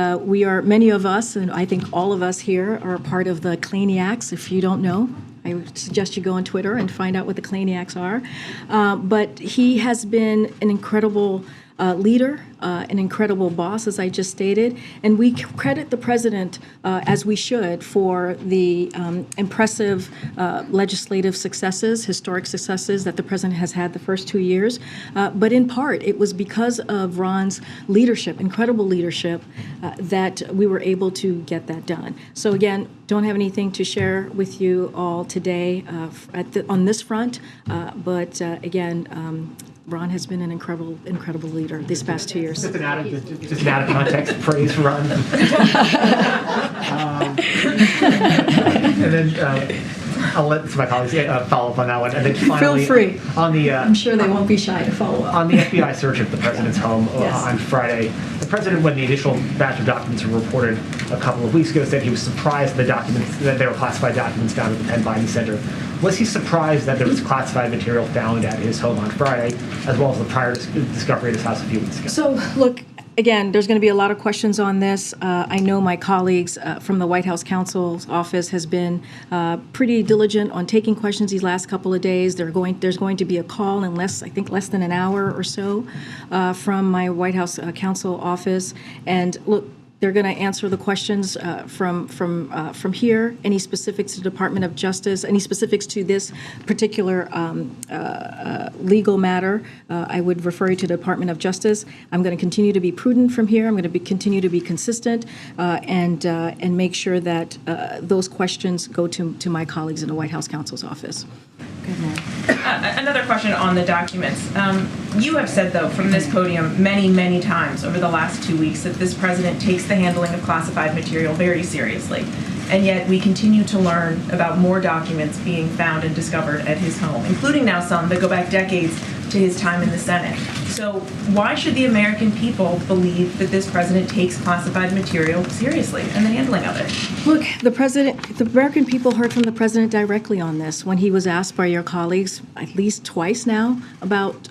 many of us, and I think all of us here, are part of the Claniacs. If you don't know, I would suggest you go on Twitter and find out what the Claniacs are. But he has been an incredible leader, an incredible boss, as I just stated, and we credit the president, as we should, for the impressive legislative successes, historic successes that the president has had the first 2 years. But in part, it was because of Ron's leadership, incredible leadership, that we were able to get that done. So again, don't have anything to share with you all today on this front, but again, Ron has been an incredible leader these past 2 years. Just an out of context praise for Ron. And then I'll let my colleagues follow up on that one. And then finally, feel free. I'm sure they won't be shy to follow up. On the FBI search of the president's home Yes. On Friday, the president, when the initial batch of documents were reported a couple of weeks ago, said he was surprised that they were classified documents found at the Penn Biden Center. Was he surprised that there was classified material found at his home on Friday, as well as the prior discovery at his house a few weeks ago? So, look, again, there's going to be a lot of questions on this. I know my colleagues from the White House counsel's office has been pretty diligent on taking questions these last couple of days. There's going to be a call in less than an hour or so from my White House counsel office. And look, they're going to answer the questions from here. Any specifics to the Department of Justice, any specifics to this particular legal matter, I would refer you to the Department of Justice. I'm going to continue to be prudent from here. I'm going to continue to be consistent and make sure that those questions go to my colleagues in the White House counsel's office. Go ahead, Another question on the documents. You have said, though, from this podium many, many times over the last 2 weeks that this president takes the handling of classified material very seriously. and yet we continue to learn about more documents being found and discovered at his home, including now some that go back decades to his time in the Senate. So why should the American people believe that this president takes classified material seriously and the handling of it? Look, the American people heard from the president directly on this when he was asked by your colleagues at least twice now about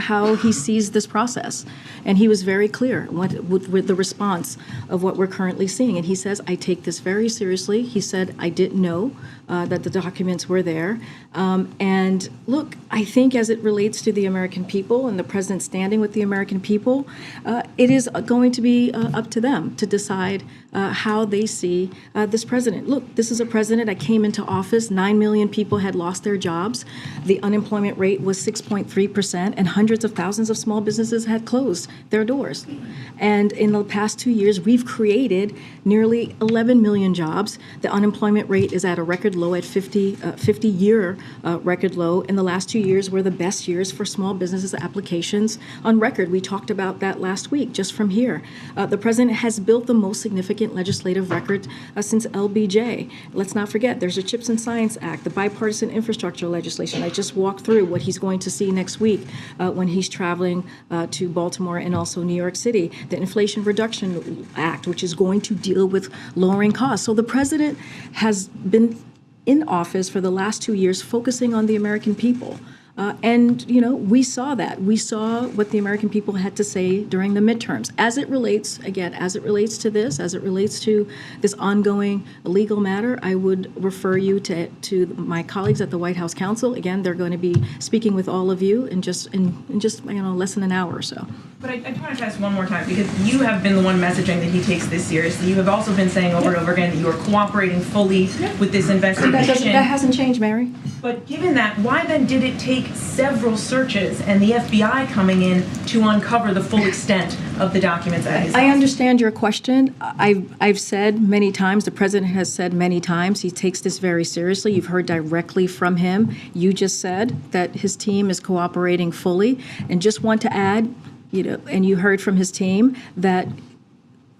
how he sees this process. And he was very clear with the response of what we're currently seeing. And he says, I take this very seriously. He said, I didn't know that the documents were there. And look, I think as it relates to the American people and the president standing with the American people, it is going to be up to them to decide how they see this president. Look, this is a president that came into office, 9 million people had lost their jobs. The unemployment rate was 6.3%, and hundreds of thousands of small businesses had closed their doors. And in the past 2 years, we've created nearly 11 million jobs. The unemployment rate is at a record low at 50-year record low. In the last 2 years were the best years for small businesses applications on record. We talked about that last week, just from here. The president has built the most significant legislative record since LBJ. Let's not forget, there's a CHIPS and Science Act, the bipartisan infrastructure legislation. I just walked through what he's going to see next week when he's traveling to Baltimore and also New York City, the Inflation Reduction Act, which is going to deal with lowering costs. So the president has been in office for the last 2 years focusing on the American people. And, you know, we saw that. We saw what the American people had to say during the midterms. As it relates, again, as it relates to this, as it relates to this ongoing legal matter, I would refer you to my colleagues at the White House Counsel. Again, they're going to be speaking with all of you in just less than an hour or so. But I want to ask one more time, because you have been the one messaging that he takes this seriously. You have also been saying over and over again that you are cooperating fully with this investigation. That hasn't changed, Mary. But given that, why then did it take several searches and the FBI coming in to uncover the full extent of the documents at his house? I understand your question. I've said many times, the president has said many times, he takes this very seriously. You've heard directly from him. You just said that his team is cooperating fully. And just want to add, you know, and you heard from his team that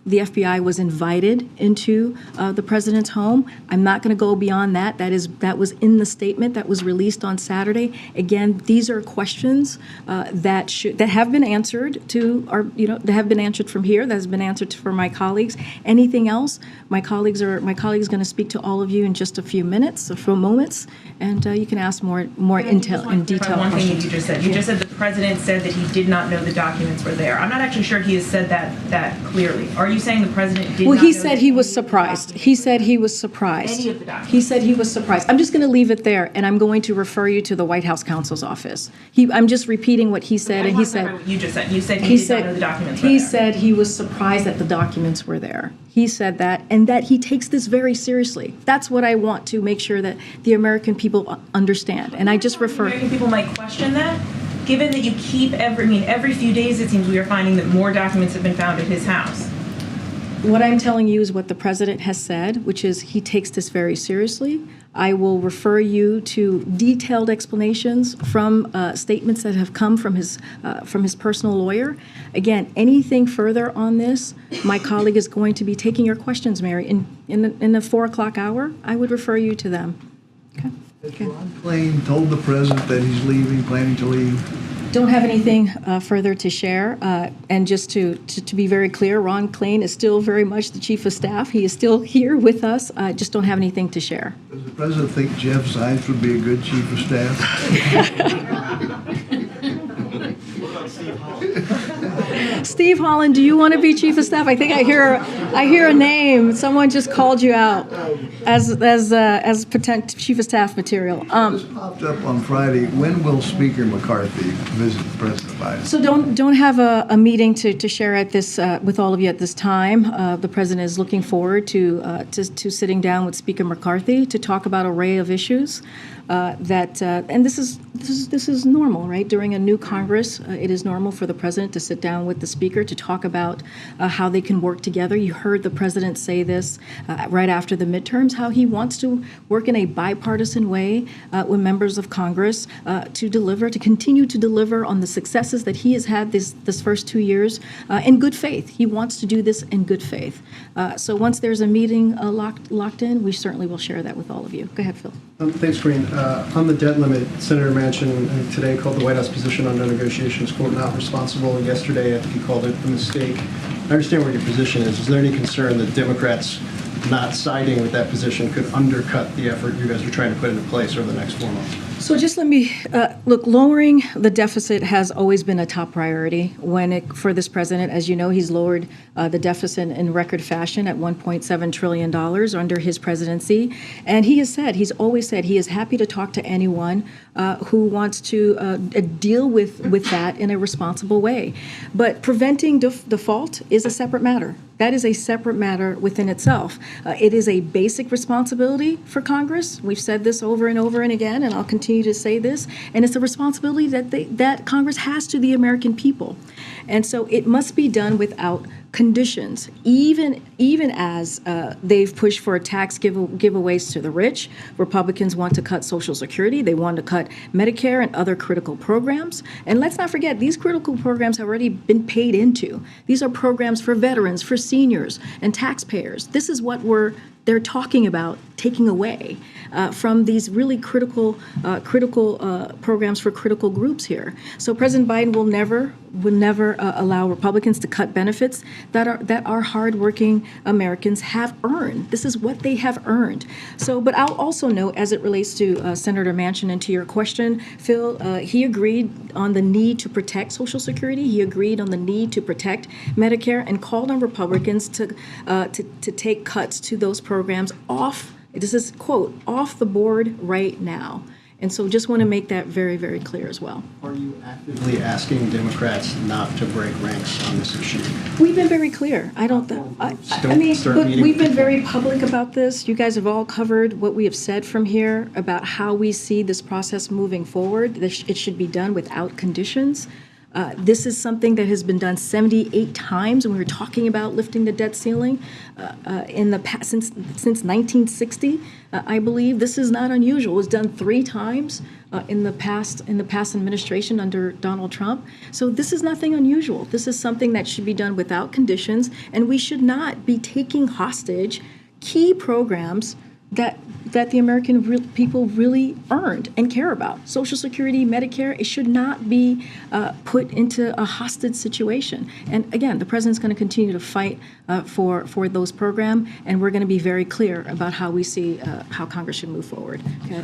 the FBI was invited into the president's home. I'm not going to go beyond that. That was in the statement that was released on Saturday. Again, these are questions that have been answered that have been answered from here. That has been answered for my colleagues. Anything else? My colleague's going to speak to all of you in just a few minutes, a few moments, and you can ask more intel and detailed one questions. thing that you just said. You just said the president said that he did not know the documents were there. I'm not actually sure he has said that clearly. Are you saying the president did not know? Well, he said he was surprised. He said he was surprised. Any of the documents? He said he was surprised. I'm just going to leave it there, and I'm going to refer you to the White House counsel's office. I'm just repeating what he said, and he said. What you just said. You said he did not know the documents were He there. said he was surprised that the documents were there. He said that, and that he takes this very seriously. That's what I want to make sure that the American people understand. And I just refer. American people might question that, given that you keep every few days it seems we are finding that more documents have been found at his house. What I'm telling you is what the president has said, which is he takes this very seriously. I will refer you to detailed explanations from statements that have come from his personal lawyer. Again, anything further on this, my colleague is going to be taking your questions, Mary. In the 4 o'clock hour, I would refer you to them. Okay. Has Ron Klain told the president that he's leaving, planning to leave? Don't have anything further to share. And just to be very clear, Ron Klain is still very much the chief of staff. He is still here with us. Just don't have anything to share. Does the president think Jeff Zients would be a good chief of staff? Steve Holland, do you want to be chief of staff? I think I hear a name. Someone just called you out as potential chief of staff material. This popped up on Friday. When will Speaker McCarthy visit President Biden? So don't have a meeting to share at this with all of you at this time. The president is looking forward to sitting down with Speaker McCarthy to talk about an array of issues. And this is normal, right? During a new Congress, it is normal for the president to sit down with the speaker to talk about how they can work together. You heard the president say this right after the midterms, how he wants to work in a bipartisan way with members of Congress to continue to deliver on the successes that he has had this first 2 years in good faith. He wants to do this in good faith. So once there's a meeting locked in, we certainly will share that with all of you. Go ahead, Phil. Thanks, Karine. On the debt limit, Senator Manchin today called the White House position on no negotiations, quote, not responsible. Yesterday, I think he called it a mistake. I understand where your position is. Is there any concern that Democrats not siding with that position could undercut the effort you guys are trying to put into place over the next 4 months? So just let me, look, lowering the deficit has always been a top priority for this president. As you know, he's lowered the deficit in record fashion at $1.7 trillion under his presidency. And he's always said he is happy to talk to anyone who wants to deal with that in a responsible way. But preventing default is a separate matter. That is a separate matter within itself. It is a basic responsibility for Congress. We've said this over and over and again, and I'll continue to say this. And it's a responsibility that Congress has to the American people. And so it must be done without conditions, even as they've pushed for tax giveaways to the rich. Republicans want to cut Social Security. They want to cut Medicare and other critical programs. And let's not forget, these critical programs have already been paid into. These are programs for veterans, for seniors, and taxpayers. This is what they're talking about taking away from these really critical programs for critical groups here. So President Biden will never allow Republicans to cut benefits that our hardworking Americans have earned. This is what they have earned. So, but I'll also note, as it relates to Senator Manchin and to your question, Phil, he agreed on the need to protect Social Security. He agreed on the need to protect Medicare and called on Republicans to take cuts to those programs off. This is, quote, off the board right now. And so just want to make that very, very clear as well. Are you actively asking Democrats not to break ranks on this issue? We've been very clear. We've been very public about this. You guys have all covered what we have said from here about how we see this process moving forward. It should be done without conditions. This is something that has been done 78 times when we were talking about lifting the debt ceiling in the past, since 1960. I believe this is not unusual. It was done 3 times in the past administration under Donald Trump. So this is nothing unusual. This is something that should be done without conditions, and we should not be taking hostage key programs that the American people really earned and care about. Social Security, Medicare, it should not be put into a hostage situation. And again, the president's going to continue to fight for those programs, and we're going to be very clear about how we see how Congress should move forward. Okay.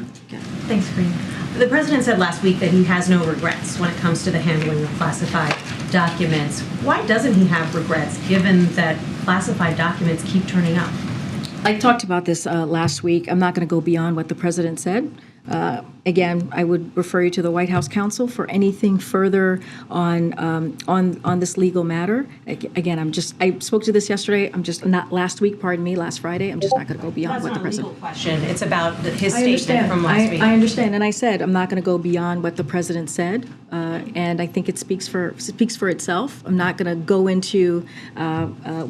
Thanks, Karine. The president said last week that he has no regrets when it comes to the handling of classified documents. Why doesn't he have regrets, given that classified documents keep turning up? I talked about this last week. I'm not going to go beyond what the president said. Again, I would refer you to the White House counsel for anything further on this legal matter. Again, I spoke to this yesterday. Last Friday. I'm just not going to go beyond what the president. That's not a legal question. It's about his statement from last week. I understand, and I said I'm not going to go beyond what the president said, and I think it speaks for itself. I'm not going to go into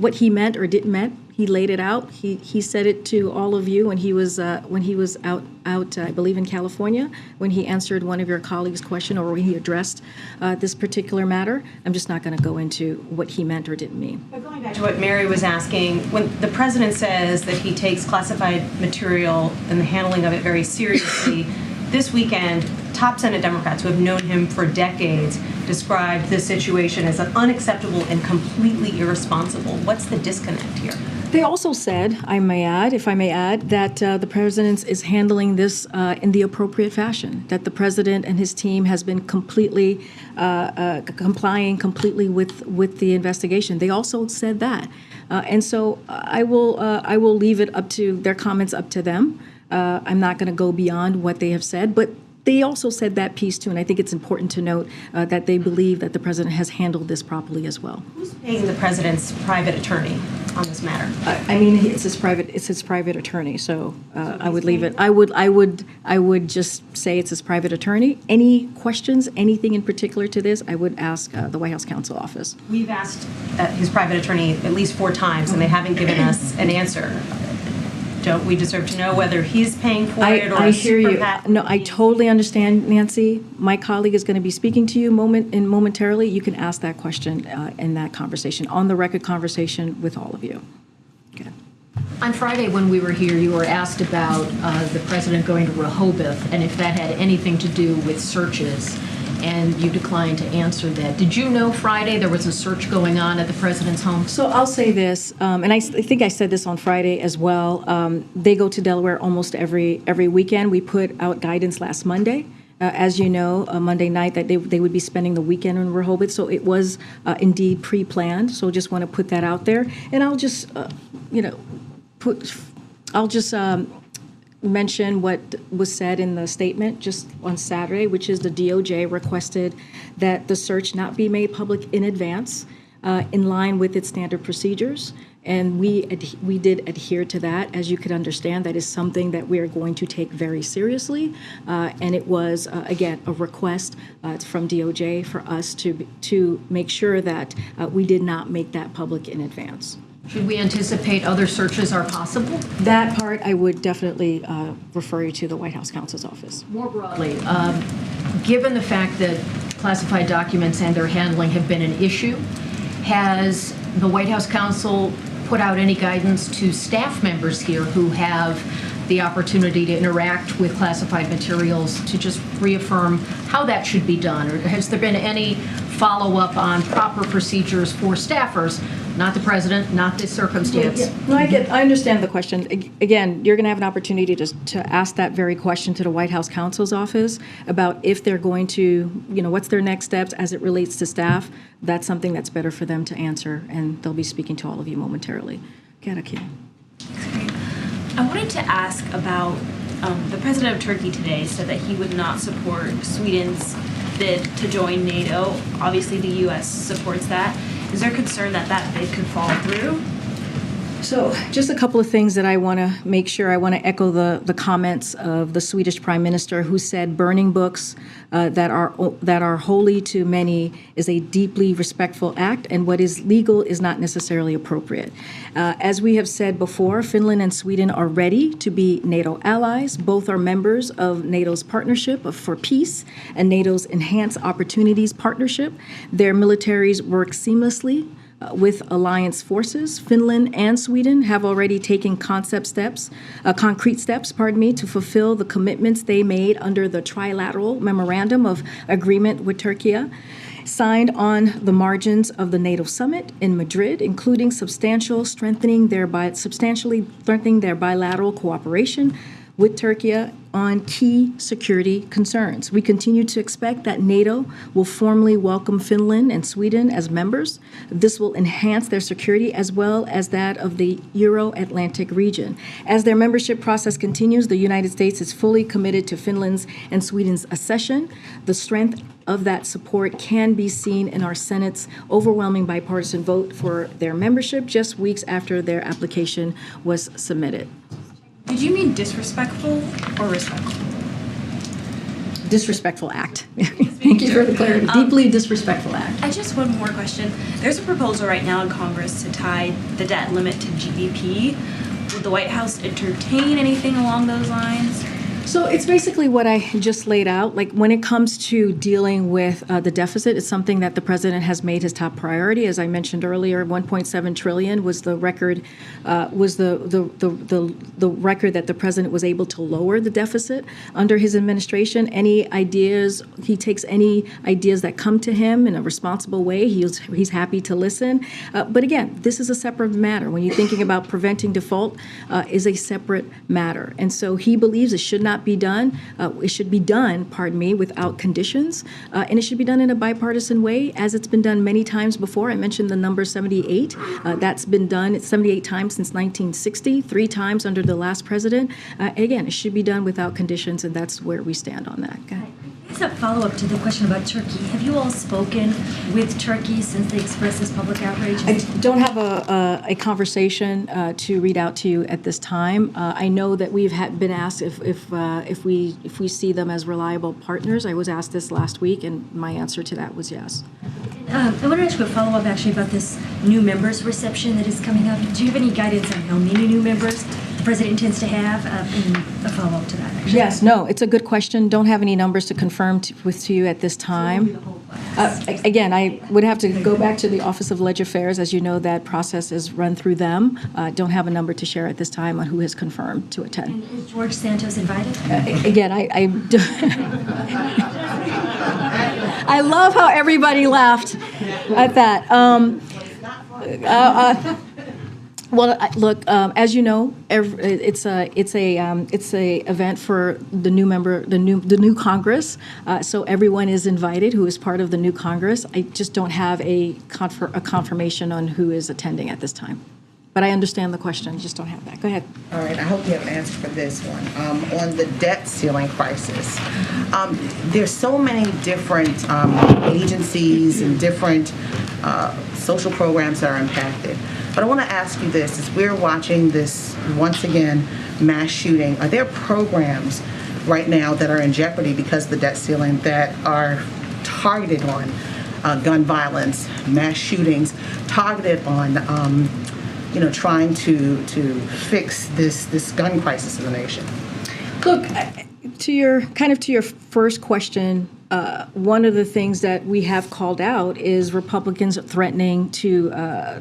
what he meant or didn't meant. He laid it out. He said it to all of you when he was out I believe in California, when he answered one of your colleagues' question or when he addressed this particular matter. I'm just not going to go into what he meant or didn't mean. But going back to what Mary was asking, when the president says that he takes classified material and the handling of it very seriously, this weekend, top Senate Democrats who have known him for decades described this situation as unacceptable and completely irresponsible. What's the disconnect here? They also said, if I may add, that the president is handling this in the appropriate fashion, that the president and his team has been completely complying completely with the investigation. They also said that. And so I will leave it up to their comments up to them. I'm not going to go beyond what they have said, but they also said that piece too, and I think it's important to note that they believe that the president has handled this properly as well. Who's paying the president's private attorney on this matter? I mean, it's his private attorney. So I would leave it. I would just say it's his private attorney. Any questions, anything in particular to this, I would ask the White House counsel office. We've asked his private attorney at least 4 times, and they haven't given us an answer. don't we deserve to know whether he's paying for it or I hear super you. PAC? No, I totally understand, Nancy. My colleague is going to be speaking to you momentarily. You can ask that question in that conversation, on the record conversation with all of you. Okay. On Friday, when we were here, you were asked about the president going to Rehoboth and if that had anything to do with searches, and you declined to answer that. Did you know Friday there was a search going on at the president's home? So I'll say this, and I think I said this on Friday as well. They go to Delaware almost every weekend. We put out guidance last Monday. As you know, Monday night, that they would be spending the weekend in Rehoboth. So it was indeed pre-planned. So just want to put that out there. And I'll just, mention what was said in the statement just on Saturday, which is the DOJ requested that the search not be made public in advance, in line with its standard procedures. And we did adhere to that. As you could understand, that is something that we are going to take very seriously. And it was, again, a request from DOJ for us to make sure that we did not make that public in advance. Should we anticipate other searches are possible? That part, I would definitely refer you to the White House counsel's office. More broadly, given the fact that classified documents and their handling have been an issue, has the White House counsel put out any guidance to staff members here who have the opportunity to interact with classified materials to just reaffirm how that should be done? Or has there been any follow-up on proper procedures for staffers, not the president, not this circumstance? Yeah. No, I understand the question. Again, you're going to have an opportunity to ask that very question to the White House counsel's office about if they're going to, what's their next steps as it relates to staff. That's something that's better for them to answer, and they'll be speaking to all of you momentarily. Karine. I wanted to ask about the president of Turkey today said that he would not support Sweden's bid to join NATO. Obviously, the U.S. supports that. Is there concern that that bid could fall through? So just a couple of things that I want to make sure. I want to echo the comments of the Swedish Prime Minister, who said burning books that are holy to many is a deeply respectful act, and what is legal is not necessarily appropriate. As we have said before, Finland and Sweden are ready to be NATO allies. Both are members of NATO's Partnership for Peace and NATO's Enhanced Opportunities Partnership. Their militaries work seamlessly with alliance forces. Finland and Sweden have already taken concrete steps, to fulfill the commitments they made under the trilateral memorandum of agreement with Turkey, signed on the margins of the NATO summit in Madrid, including substantially strengthening their bilateral cooperation with Turkey on key security concerns. We continue to expect that NATO will formally welcome Finland and Sweden as members. This will enhance their security as well as that of the Euro-Atlantic region. As their membership process continues, the United States is fully committed to Finland's and Sweden's accession. The strength of that support can be seen in our Senate's overwhelming bipartisan vote for their membership just weeks after their application was submitted. Did you mean disrespectful or respectful? Disrespectful act. Thank you for the clarity. Deeply disrespectful act. I just one more question. There's a proposal right now in Congress to tie the debt limit to GDP. Would the White House entertain anything along those lines? So it's basically what I just laid out. Like when it comes to dealing with the deficit, it's something that the president has made his top priority. As I mentioned earlier, 1.7 trillion was the record, the record that the president was able to lower the deficit under his administration. Any ideas, he takes any ideas that come to him in a responsible way. He's happy to listen. But again, this is a separate matter. When you're thinking about preventing default, is a separate matter. And so he believes it should not be done. It should be done, without conditions. And it should be done in a bipartisan way, as it's been done many times before. I mentioned the number 78. That's been done 78 times since 1960, 3 times under the last president. Again, it should be done without conditions, and that's where we stand on that. Okay. As a follow-up to the question about Turkey, have you all spoken with Turkey since they expressed this public outrage? I don't have a conversation to read out to you at this time. I know that we've been asked if we see them as reliable partners. I was asked this last week, and my answer to that was yes. I want to ask you a follow-up actually about this new members reception that is coming up. Do you have any guidance on how many new members the president intends to have, and a follow-up to that, actually. Yes, no, it's a good question. Don't have any numbers to confirm to you at this time. Again, I would have to go back to the Office of Ledger Affairs. As you know, that process is run through them. Don't have a number to share at this time on who has confirmed to attend. And is George Santos invited? Again, I love how everybody laughed at that. Look, as you know, it's a event for the new member, the new Congress. So everyone is invited who is part of the new Congress. I just don't have a confirmation on who is attending at this time. But I understand the question. Just don't have that. Go ahead. All right, I hope you have an answer for this one. On the debt ceiling crisis, there's so many different agencies and different social programs that are impacted. But I want to ask you this, as we're watching this, once again, mass shooting, are there programs right now that are in jeopardy because of the debt ceiling that are targeted on gun violence, mass shootings, targeted on trying to fix this gun crisis in the nation? Look, to your first question, one of the things that we have called out is Republicans threatening to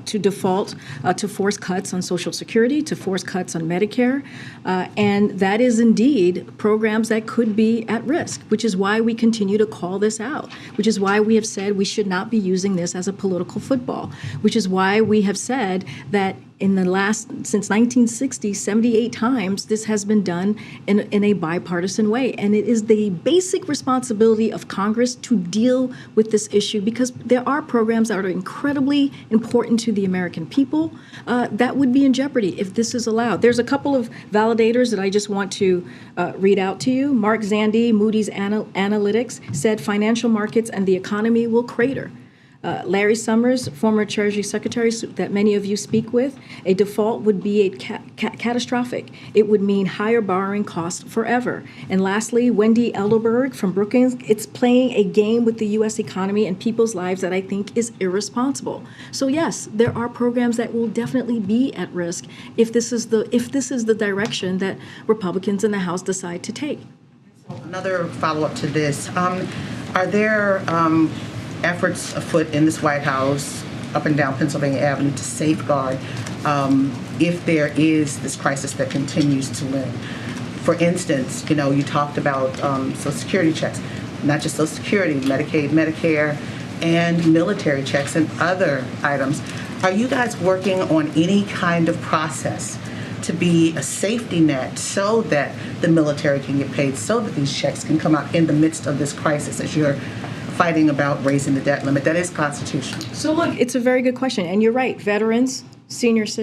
default, to force cuts on Social Security, to force cuts on Medicare, and that is indeed programs that could be at risk, which is why we continue to call this out, which is why we have said we should not be using this as a political football, which is why we have said that since 1960, 78 times, this has been done in a bipartisan way. And it is the basic responsibility of Congress to deal with this issue because there are programs that are incredibly important to the American people that would be in jeopardy if this is allowed. There's a couple of validators that I just want to read out to you. Mark Zandi, Moody's Analytics, said financial markets and the economy will crater. Larry Summers, former Treasury Secretary that many of you speak with, a default would be catastrophic. It would mean higher borrowing costs forever. And lastly, Wendy Elderberg from Brookings, it's playing a game with the U.S. economy and people's lives that I think is irresponsible. So yes, there are programs that will definitely be at risk if this is the direction that Republicans in the House decide to take. Another follow-up to this, are there efforts afoot in this White House, up and down Pennsylvania Avenue, to safeguard if there is this crisis that continues to loom? For instance, you talked about Social Security checks, not just Social Security, Medicaid, Medicare, and military checks and other items. Are you guys working on any kind of process to be a safety net so that the military can get paid, so that these checks can come out in the midst of this crisis as you're fighting about raising the debt limit? That is constitutional. So look, it's a very good question, and you're right. Veterans, seniors,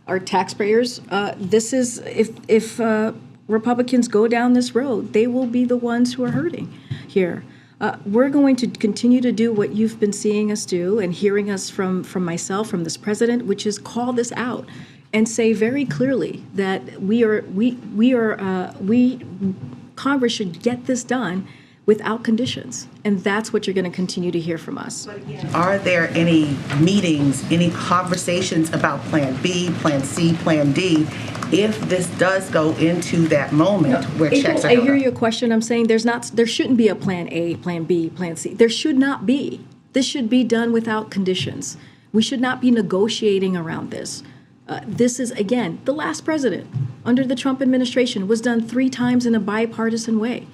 our taxpayers. This is if Republicans go down this road, they will be the ones who are hurting here. We're going to continue to do what you've been seeing us do and hearing us from myself, from this president, which is call this out and say very clearly that Congress should get this done without conditions. And that's what you're going to continue to hear from us. Are there any meetings, any conversations about Plan B, Plan C, Plan D, if this does go into that moment where checks are I hear your question. I'm saying there shouldn't be a Plan A, Plan B, Plan C. There should not be. This should be done without conditions. We should not be negotiating around this. This is, again, the last president under the Trump administration was done 3 times in a bipartisan way.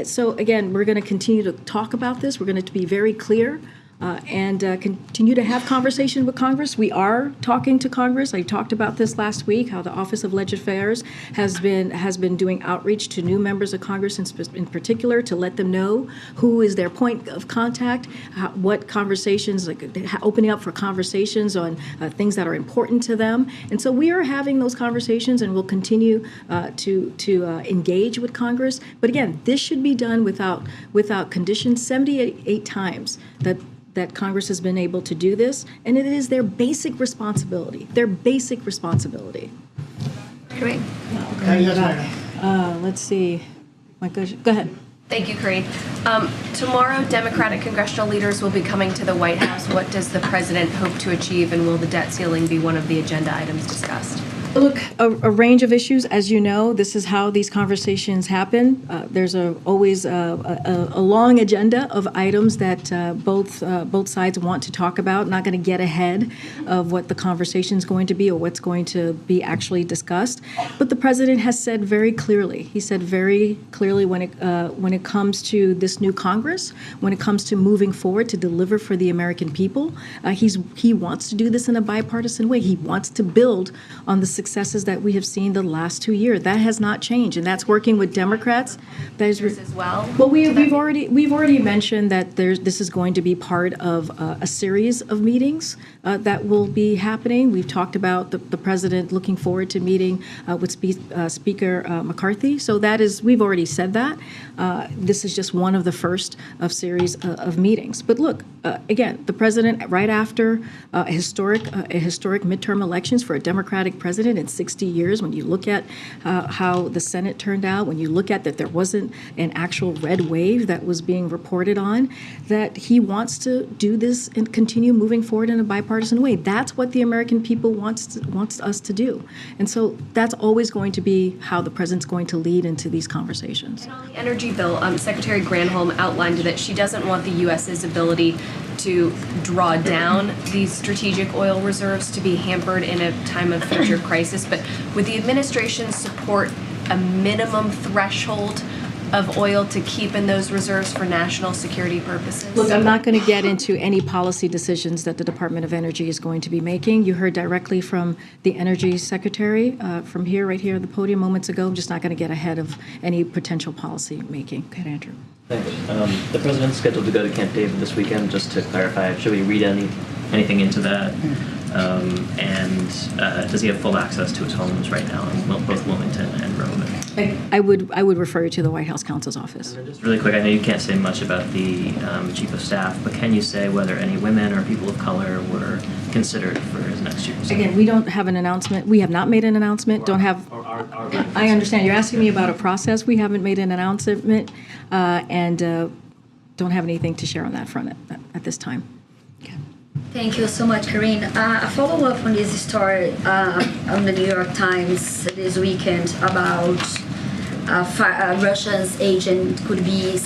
So again, we're going to continue to talk about this. We're going to be very clear and continue to have conversation with Congress. We are talking to Congress. I talked about this last week, how the Office of Ledger Affairs has been doing outreach to new members of Congress in particular to let them know who is their point of contact, what conversations, opening up for conversations on things that are important to them. And so we are having those conversations, and we'll continue to engage with Congress. But again, this should be done without conditions. 78 times that Congress has been able to do this, and it is their basic responsibility. Great. Let's see. Go ahead. Thank you, Karine. Tomorrow, Democratic congressional leaders will be coming to the White House. What does the president hope to achieve, and will the debt ceiling be one of the agenda items discussed? Look, a range of issues. As you know, this is how these conversations happen. There's always a long agenda of items that both sides want to talk about. Not going to get ahead of what the conversation is going to be or what's going to be actually discussed. But the president has said very clearly. He said very clearly when it comes to this new Congress, when it comes to moving forward to deliver for the American people, he wants to do this in a bipartisan way. He wants to build on the successes that we have seen the last 2 years. That has not changed, and that's working with Democrats. That is as well. Well, we've already mentioned that this is going to be part of a series of meetings that will be happening. We've talked about the president looking forward to meeting with Speaker McCarthy. So we've already said that. This is just one of the first of series of meetings. But look, again, the president right after a historic midterm elections for a Democratic president in 60 years, when you look at how the Senate turned out, when you look at that there wasn't an actual red wave that was being reported on, that he wants to do this and continue moving forward in a bipartisan way. That's what the American people wants us to do. And so that's always going to be how the president's going to lead into these conversations. And on the energy bill, Secretary Granholm outlined that she doesn't want the U.S.'s ability to draw down these strategic oil reserves to be hampered in a time of future crisis. But would the administration support a minimum threshold of oil to keep in those reserves for national security purposes? Look, I'm not going to get into any policy decisions that the Department of Energy is going to be making. You heard directly from the Energy Secretary from right here at the podium moments ago. I'm just not going to get ahead of any potential policy making. Okay, Andrew. Thanks. The president's scheduled to go to Camp David this weekend. Just to clarify, should we read anything into that? And does he have full access to his homes right now in both Wilmington and Rome? I would refer you to the White House counsel's office. Just really quick, I know you can't say much about the chief of staff, but can you say whether any women or people of color were considered for his next year? Again, we don't have an announcement. We have not made an announcement. I understand. You're asking me about a process. We haven't made an announcement and don't have anything to share on that front at this time. Thank you so much, Karine. A follow-up on this story on the New York Times this weekend about Russia's agent could be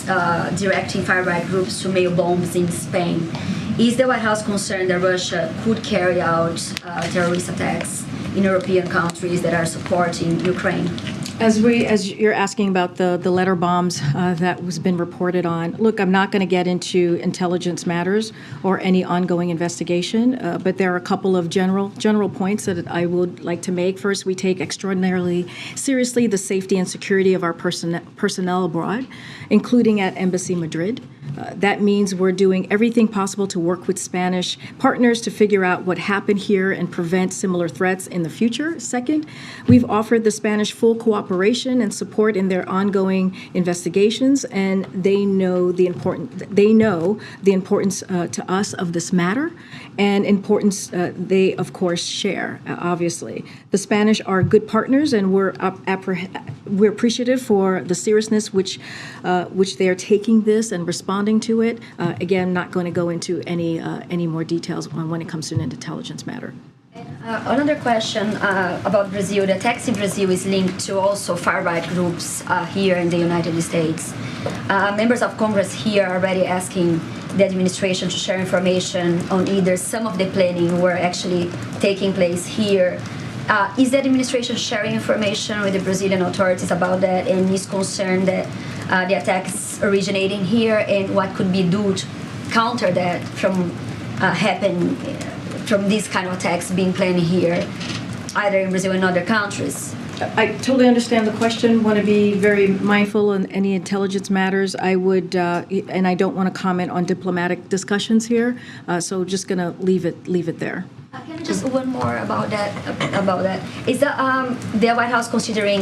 directing far-right groups to mail bombs in Spain. Is the White House concerned that Russia could carry out terrorist attacks in European countries that are supporting Ukraine? As you're asking about the letter bombs that was been reported on, look, I'm not going to get into intelligence matters or any ongoing investigation, but there are a couple of general points that I would like to make. First, we take extraordinarily seriously the safety and security of our personnel abroad, including at Embassy Madrid. That means we're doing everything possible to work with Spanish partners to figure out what happened here and prevent similar threats in the future. Second, we've offered the Spanish full cooperation and support in their ongoing investigations, and they know the importance to us of this matter, and importance they of course share. Obviously, the Spanish are good partners, and we're appreciative for the seriousness which they are taking this and responding to it. Again, not going to go into any more details on when it comes to an intelligence matter. Another question about Brazil. The attacks in Brazil is linked to also far-right groups here in the United States. Members of Congress here are already asking the administration to share information on either some of the planning were actually taking place here. Is the administration sharing information with the Brazilian authorities about that, and is concerned that the attacks originating here, and what could be done to counter that from these kind of attacks being planned here, either in Brazil and other countries? I totally understand the question. Want to be very mindful on any intelligence matters. I would, and I don't want to comment on diplomatic discussions here. So just going to leave it there. Can I just one more about that? Is the White House considering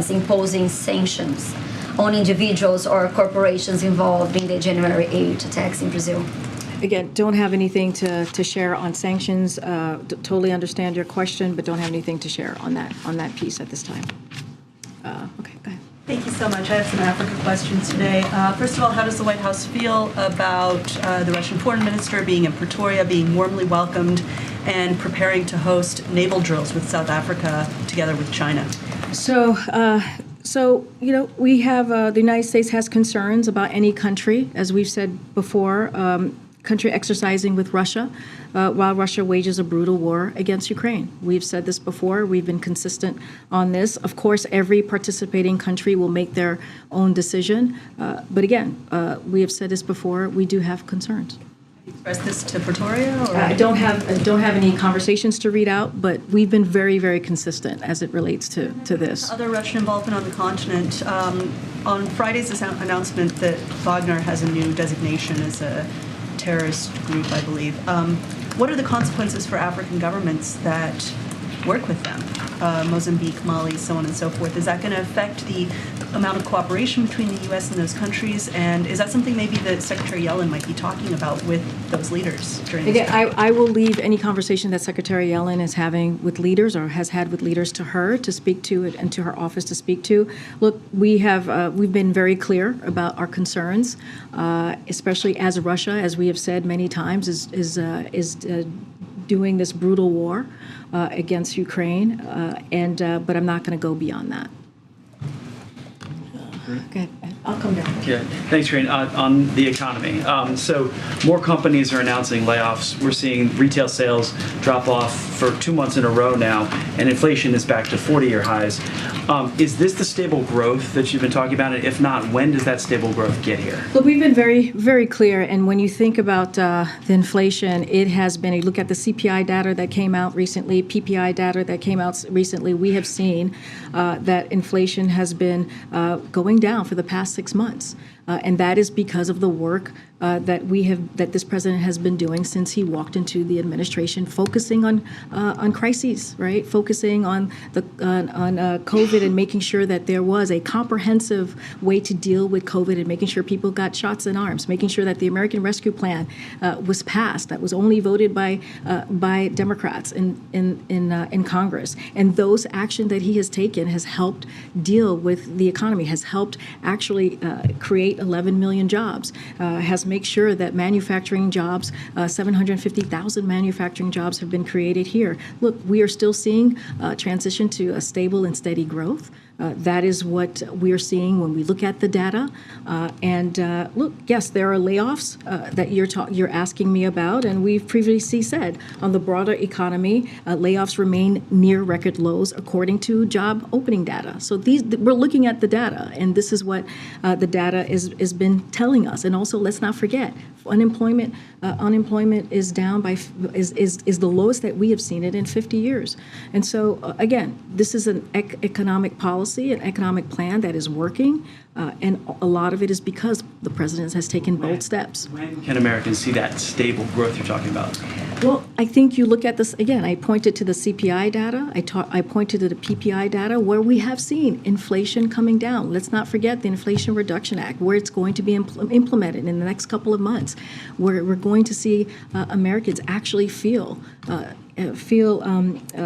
imposing sanctions on individuals or corporations involved in the January 8 attacks in Brazil? Again, don't have anything to share on sanctions. Totally understand your question, but don't have anything to share on that piece at this time. Okay, go ahead. Thank you so much. I have some Africa questions today. First of all, how does the White House feel about the Russian foreign minister being in Pretoria, being warmly welcomed, and preparing to host naval drills with South Africa together with China? So, we have, the United States has concerns about any country, as we've said before, country exercising with Russia while Russia wages a brutal war against Ukraine. We've said this before. We've been consistent on this. Of course, every participating country will make their own decision. But again, we have said this before, we do have concerns. Express this to Pretoria? Or? I don't have any conversations to read out, but we've been very, very consistent as it relates to this. Other Russian involvement on the continent. On Friday's announcement that Wagner has a new designation as a terrorist group, I believe. What are the consequences for African governments that work with them? Mozambique, Mali, so on and so forth. Is that going to affect the amount of cooperation between the U.S. and those countries? And is that something maybe that Secretary Yellen might be talking about with those leaders during this time? I will leave any conversation that Secretary Yellen is having with leaders or has had with leaders to her to speak to it and to her office to speak to. Look, we've been very clear about our concerns, especially as Russia, as we have said many times, is doing this brutal war against Ukraine, but I'm not going to go beyond that. Okay, I'll come down. Yeah, thanks, Karine. On the economy, so more companies are announcing layoffs. We're seeing retail sales drop off for 2 months in a row now, and inflation is back to 40-year highs. Is this the stable growth that you've been talking about? And if not, when does that stable growth get here? Look, we've been very, very clear, and when you think about the inflation, it has been, you look at the CPI data that came out recently, PPI data that came out recently, we have seen that inflation has been going down for the past 6 months. And that is because of the work that this president has been doing since he walked into the administration, focusing on crises, right? Focusing on COVID and making sure that there was a comprehensive way to deal with COVID and making sure people got shots in arms, making sure that the American Rescue Plan was passed. That was only voted by Democrats in Congress. And those actions that he has taken has helped deal with the economy, has helped actually create 11 million jobs, has made sure that manufacturing jobs, 750,000 manufacturing jobs have been created here. Look, we are still seeing transition to a stable and steady growth. That is what we're seeing when we look at the data. Look, yes, there are layoffs that you're asking me about, and we've previously said on the broader economy, layoffs remain near record lows according to job opening data. So we're looking at the data, and this is what the data has been telling us. And also, let's not forget, unemployment is down is the lowest that we have seen it in 50 years. And so again, this is an economic policy, an economic plan that is working, and a lot of it is because the president has taken bold steps. When can Americans see that stable growth you're talking about? Well, I think you look at this again. I pointed to the CPI data. I pointed to the PPI data, where we have seen inflation coming down. Let's not forget the Inflation Reduction Act, where it's going to be implemented in the next couple of months, where we're going to see Americans actually feel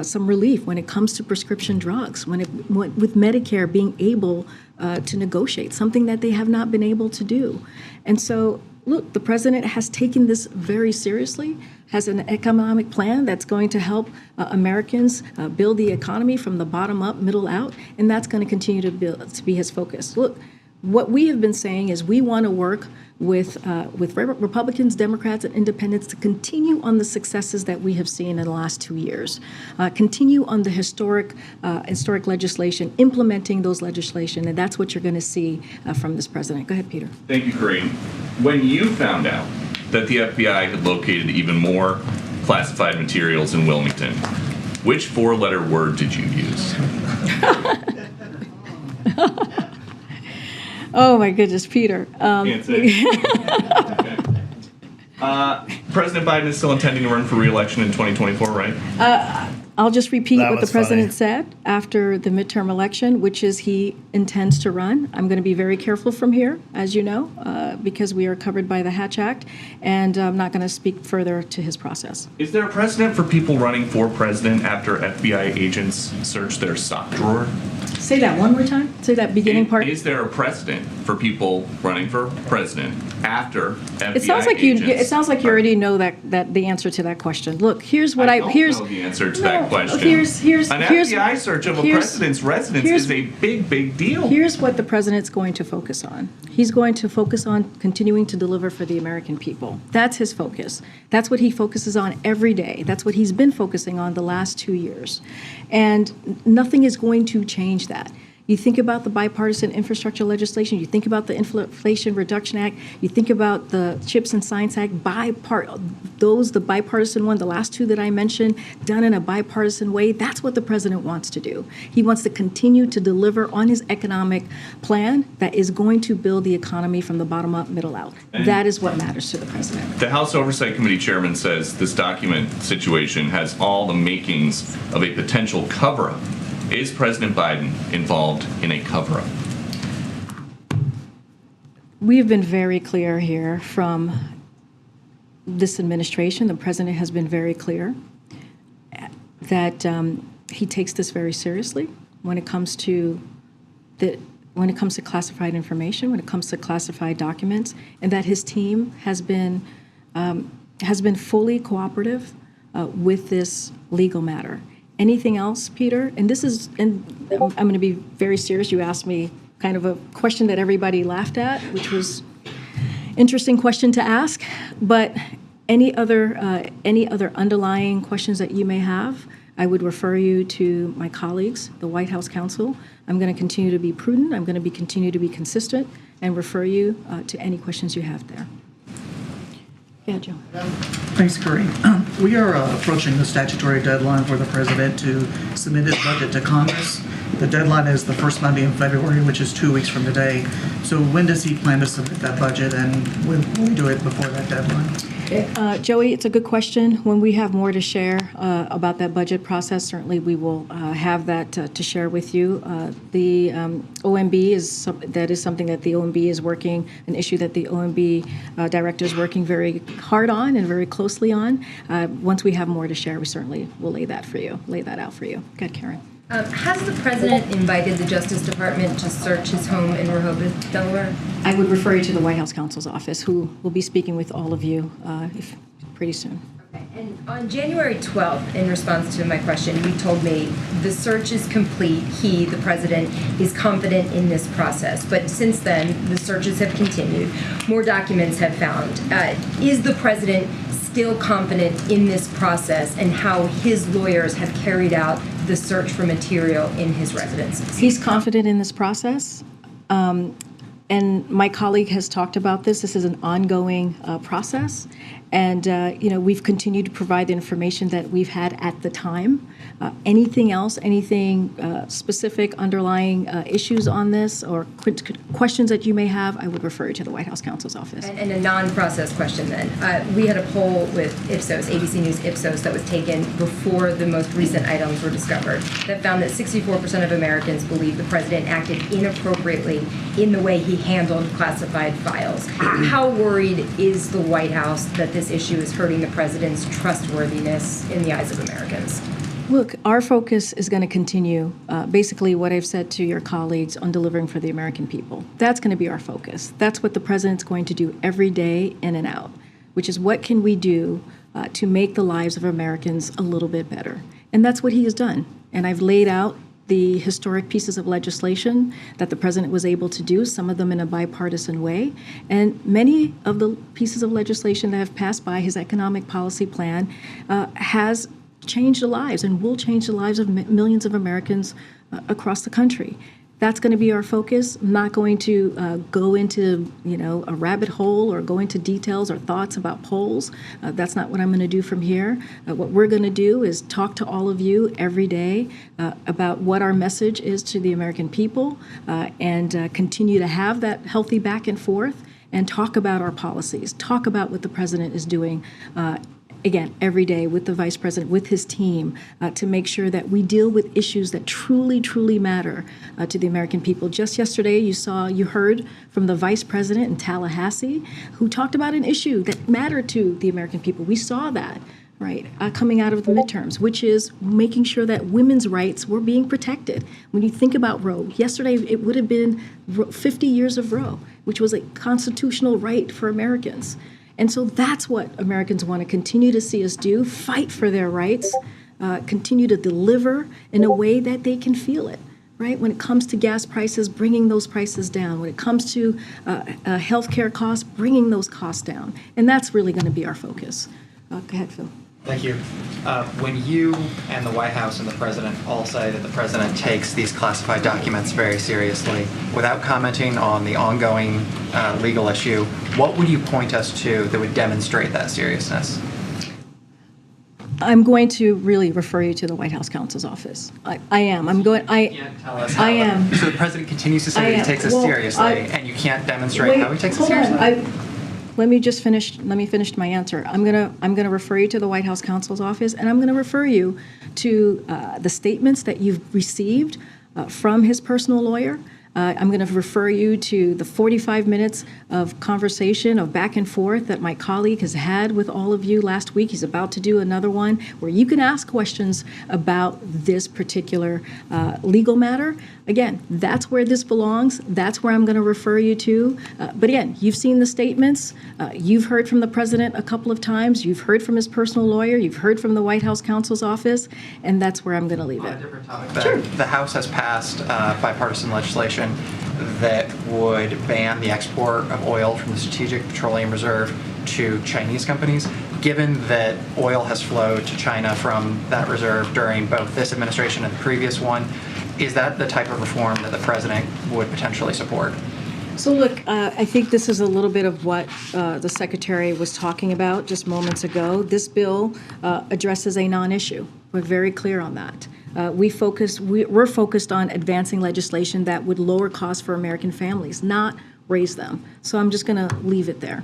some relief when it comes to prescription drugs, with Medicare being able to negotiate, something that they have not been able to do. And so, look, the president has taken this very seriously, has an economic plan that's going to help Americans build the economy from the bottom up, middle out, and that's going to continue to be his focus. Look, what we have been saying is we want to work with Republicans, Democrats, and independents to continue on the successes that we have seen in the last 2 years, continue on the historic legislation, implementing those legislation, and that's what you're going to see from this president. Go ahead, Peter. Thank you, Karine. When you found out that the FBI had located even more classified materials in Wilmington, which four-letter word did you use? Oh my goodness, Peter. Can't say. Okay. President Biden is still intending to run for re-election in 2024, right? I'll just repeat That what the was president funny. said after the midterm election, which is he intends to run. I'm going to be very careful from here, as you know, because we are covered by the Hatch Act, and I'm not going to speak further to his process. Is there a precedent for people running for president after FBI agents search their sock drawer? Say that one more time. Say that beginning part. Is there a precedent for people running for president after FBI It sounds like agents? It sounds like you already know that the answer to that question. Look, here's what I don't know the answer to that question. Here's An FBI search of a president's residence is a big deal. Here's what the president's going to focus on. He's going to focus on continuing to deliver for the American people. That's his focus. That's what he focuses on every day. That's what he's been focusing on the last 2 years. And nothing is going to change that. You think about the bipartisan infrastructure legislation, you think about the Inflation Reduction Act, you think about the CHIPS and Science Act, the bipartisan one, the last two that I mentioned, done in a bipartisan way. That's what the president wants to do. He wants to continue to deliver on his economic plan that is going to build the economy from the bottom up, middle out. That is what matters to the president. The House Oversight Committee chairman says this document situation has all the makings of a potential cover-up. Is President Biden involved in a cover-up? We've been very clear here from this administration. The president has been very clear that he takes this very seriously when it comes to classified information, when it comes to classified documents, and that his team has been fully cooperative with this legal matter. Anything else, Peter? And I'm going to be very serious. You asked me kind of a question that everybody laughed at, which was interesting question to ask. But any other underlying questions that you may have, I would refer you to my colleagues, the White House counsel. I'm going to continue to be prudent. I'm going to continue to be consistent and refer you to any questions you have there. Yeah, Joe. Thanks, Karine. We are approaching the statutory deadline for the president to submit his budget to Congress. The deadline is the first Monday in February, which is 2 weeks from today. So when does he plan to submit that budget, and will we do it before that deadline? Joey, it's a good question. When we have more to share about that budget process, certainly we will have that to share with you. The OMB is something that the OMB is working, an issue that the OMB director is working very hard on and very closely on. Once we have more to share, we certainly will lay that out for you. Go ahead, Karen. Has the president invited the Justice Department to search his home in Rehoboth, Delaware? I would refer you to the White House counsel's office, who will be speaking with all of you pretty soon. Okay. And on January 12th, in response to my question, you told me the search is complete. He, the president, is confident in this process. But since then, the searches have continued. More documents have found. Is the president still confident in this process and how his lawyers have carried out the search for material in his residences? He's confident in this process. And my colleague has talked about this. This is an ongoing process. And, we've continued to provide the information that we've had at the time. Anything else, specific underlying issues on this or questions that you may have, I would refer you to the White House counsel's office. And a non-process question then. We had a poll with Ipsos, ABC News Ipsos, that was taken before the most recent items were discovered that found that 64% of Americans believe the president acted inappropriately in the way he handled classified files. How worried is the White House that this issue is hurting the president's trustworthiness in the eyes of Americans? Look, our focus is going to continue, basically what I've said to your colleagues, on delivering for the American people. That's going to be our focus. That's what the president's going to do every day in and out, which is what can we do to make the lives of Americans a little bit better. And that's what he has done. And I've laid out the historic pieces of legislation that the president was able to do, some of them in a bipartisan way. And many of the pieces of legislation that have passed by his economic policy plan has changed the lives and will change the lives of millions of Americans across the country. That's going to be our focus. I'm not going to go into, a rabbit hole or go into details or thoughts about polls. That's not what I'm going to do from here. What we're going to do is talk to all of you every day about what our message is to the American people and continue to have that healthy back and forth and talk about our policies, talk about what the president is doing again, every day with the vice president, with his team, to make sure that we deal with issues that truly, truly matter to the American people. Just yesterday, you heard from the vice president in Tallahassee, who talked about an issue that mattered to the American people. We saw that. right, coming out of the midterms, which is making sure that women's rights were being protected. When you think about Roe, yesterday it would have been 50 years of Roe, which was a constitutional right for Americans. And so that's what Americans want to continue to see us do, fight for their rights, continue to deliver in a way that they can feel it. Right? When it comes to gas prices, bringing those prices down. When it comes to healthcare costs, bringing those costs down. And that's really going to be our focus. Go ahead, Phil. Thank you. When you and the White House and the President all say that the President takes these classified documents very seriously, without commenting on the ongoing legal issue, what would you point us to that would demonstrate that seriousness? I'm going to really refer you to the White House counsel's office. I am. I'm going. I am. So the President continues to say that he takes us seriously, and you can't demonstrate how he takes it seriously? Let me just finish. Let me finish my answer. I'm gonna refer you to the White House counsel's office, and I'm gonna refer you to the statements that you've received from his personal lawyer. I'm going to refer you to the 45 minutes of conversation, of back and forth that my colleague has had with all of you last week. He's about to do another one where you can ask questions about this particular legal matter. Again, that's where this belongs. That's where I'm going to refer you to. But again, you've seen the statements. You've heard from the president a couple of times. You've heard from his personal lawyer. You've heard from the White House counsel's office. And that's where I'm going to leave it. The House has passed bipartisan legislation that would ban the export of oil from the Strategic Petroleum Reserve to Chinese companies. Given that oil has flowed to China from that reserve during both this administration and the previous one, is that the type of reform that the President would potentially support? So look, I think this is a little bit of what the Secretary was talking about just moments ago. This bill addresses a non-issue. We're very clear on that. We're focused on advancing legislation that would lower costs for American families, not raise them. So I'm just going to leave it there.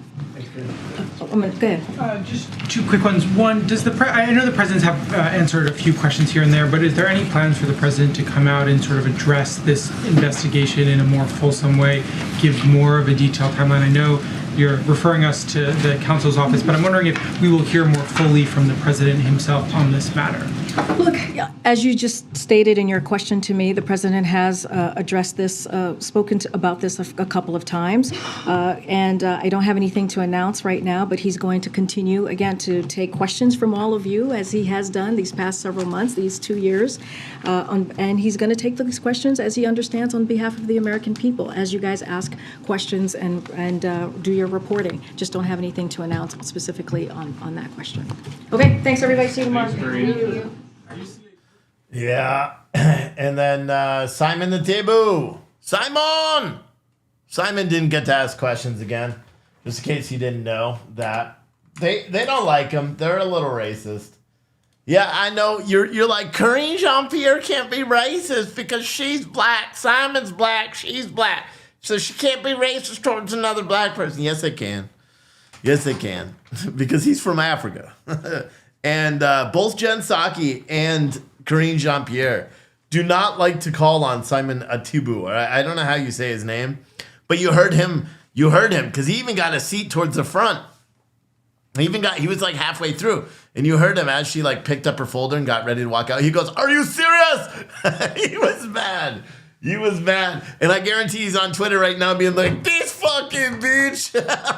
Go ahead. Just two quick ones. One, I know the presidents have answered a few questions here and there, but is there any plans for the president to come out and sort of address this investigation in a more fulsome way, give more of a detailed timeline? I know you're referring us to the counsel's office, but I'm wondering if we will hear more fully from the president himself on this matter. Look, as you just stated in your question to me, the president has addressed this, spoken about this a couple of times, and I don't have anything to announce right now, but he's going to continue, again, to take questions from all of you, as he has done these past several months, these 2 years, and he's going to take these questions as he understands on behalf of the American people, as you guys ask questions and do your reporting. Just don't have anything to announce specifically on that question. Okay, thanks, everybody. See you tomorrow. Yeah, and then Simon the Taboo. Simon didn't get to ask questions again, just in case you didn't know that. They don't like him. They're a little racist. Yeah, I know. You're like, Karine Jean-Pierre can't be racist because she's black. Simon's black. She's black. So she can't be racist towards another black person. Yes, they can. Yes, they can. Because he's from Africa. And both Jen Psaki and Karine Jean-Pierre do not like to call on Simon Atibu. I don't know how you say his name, but you heard him because he even got a seat towards the front. He was like halfway through, and you heard him as she like picked up her folder and got ready to walk out. He goes, "Are you serious?" He was mad. And I guarantee he's on Twitter right now being like, "This fucking bitch."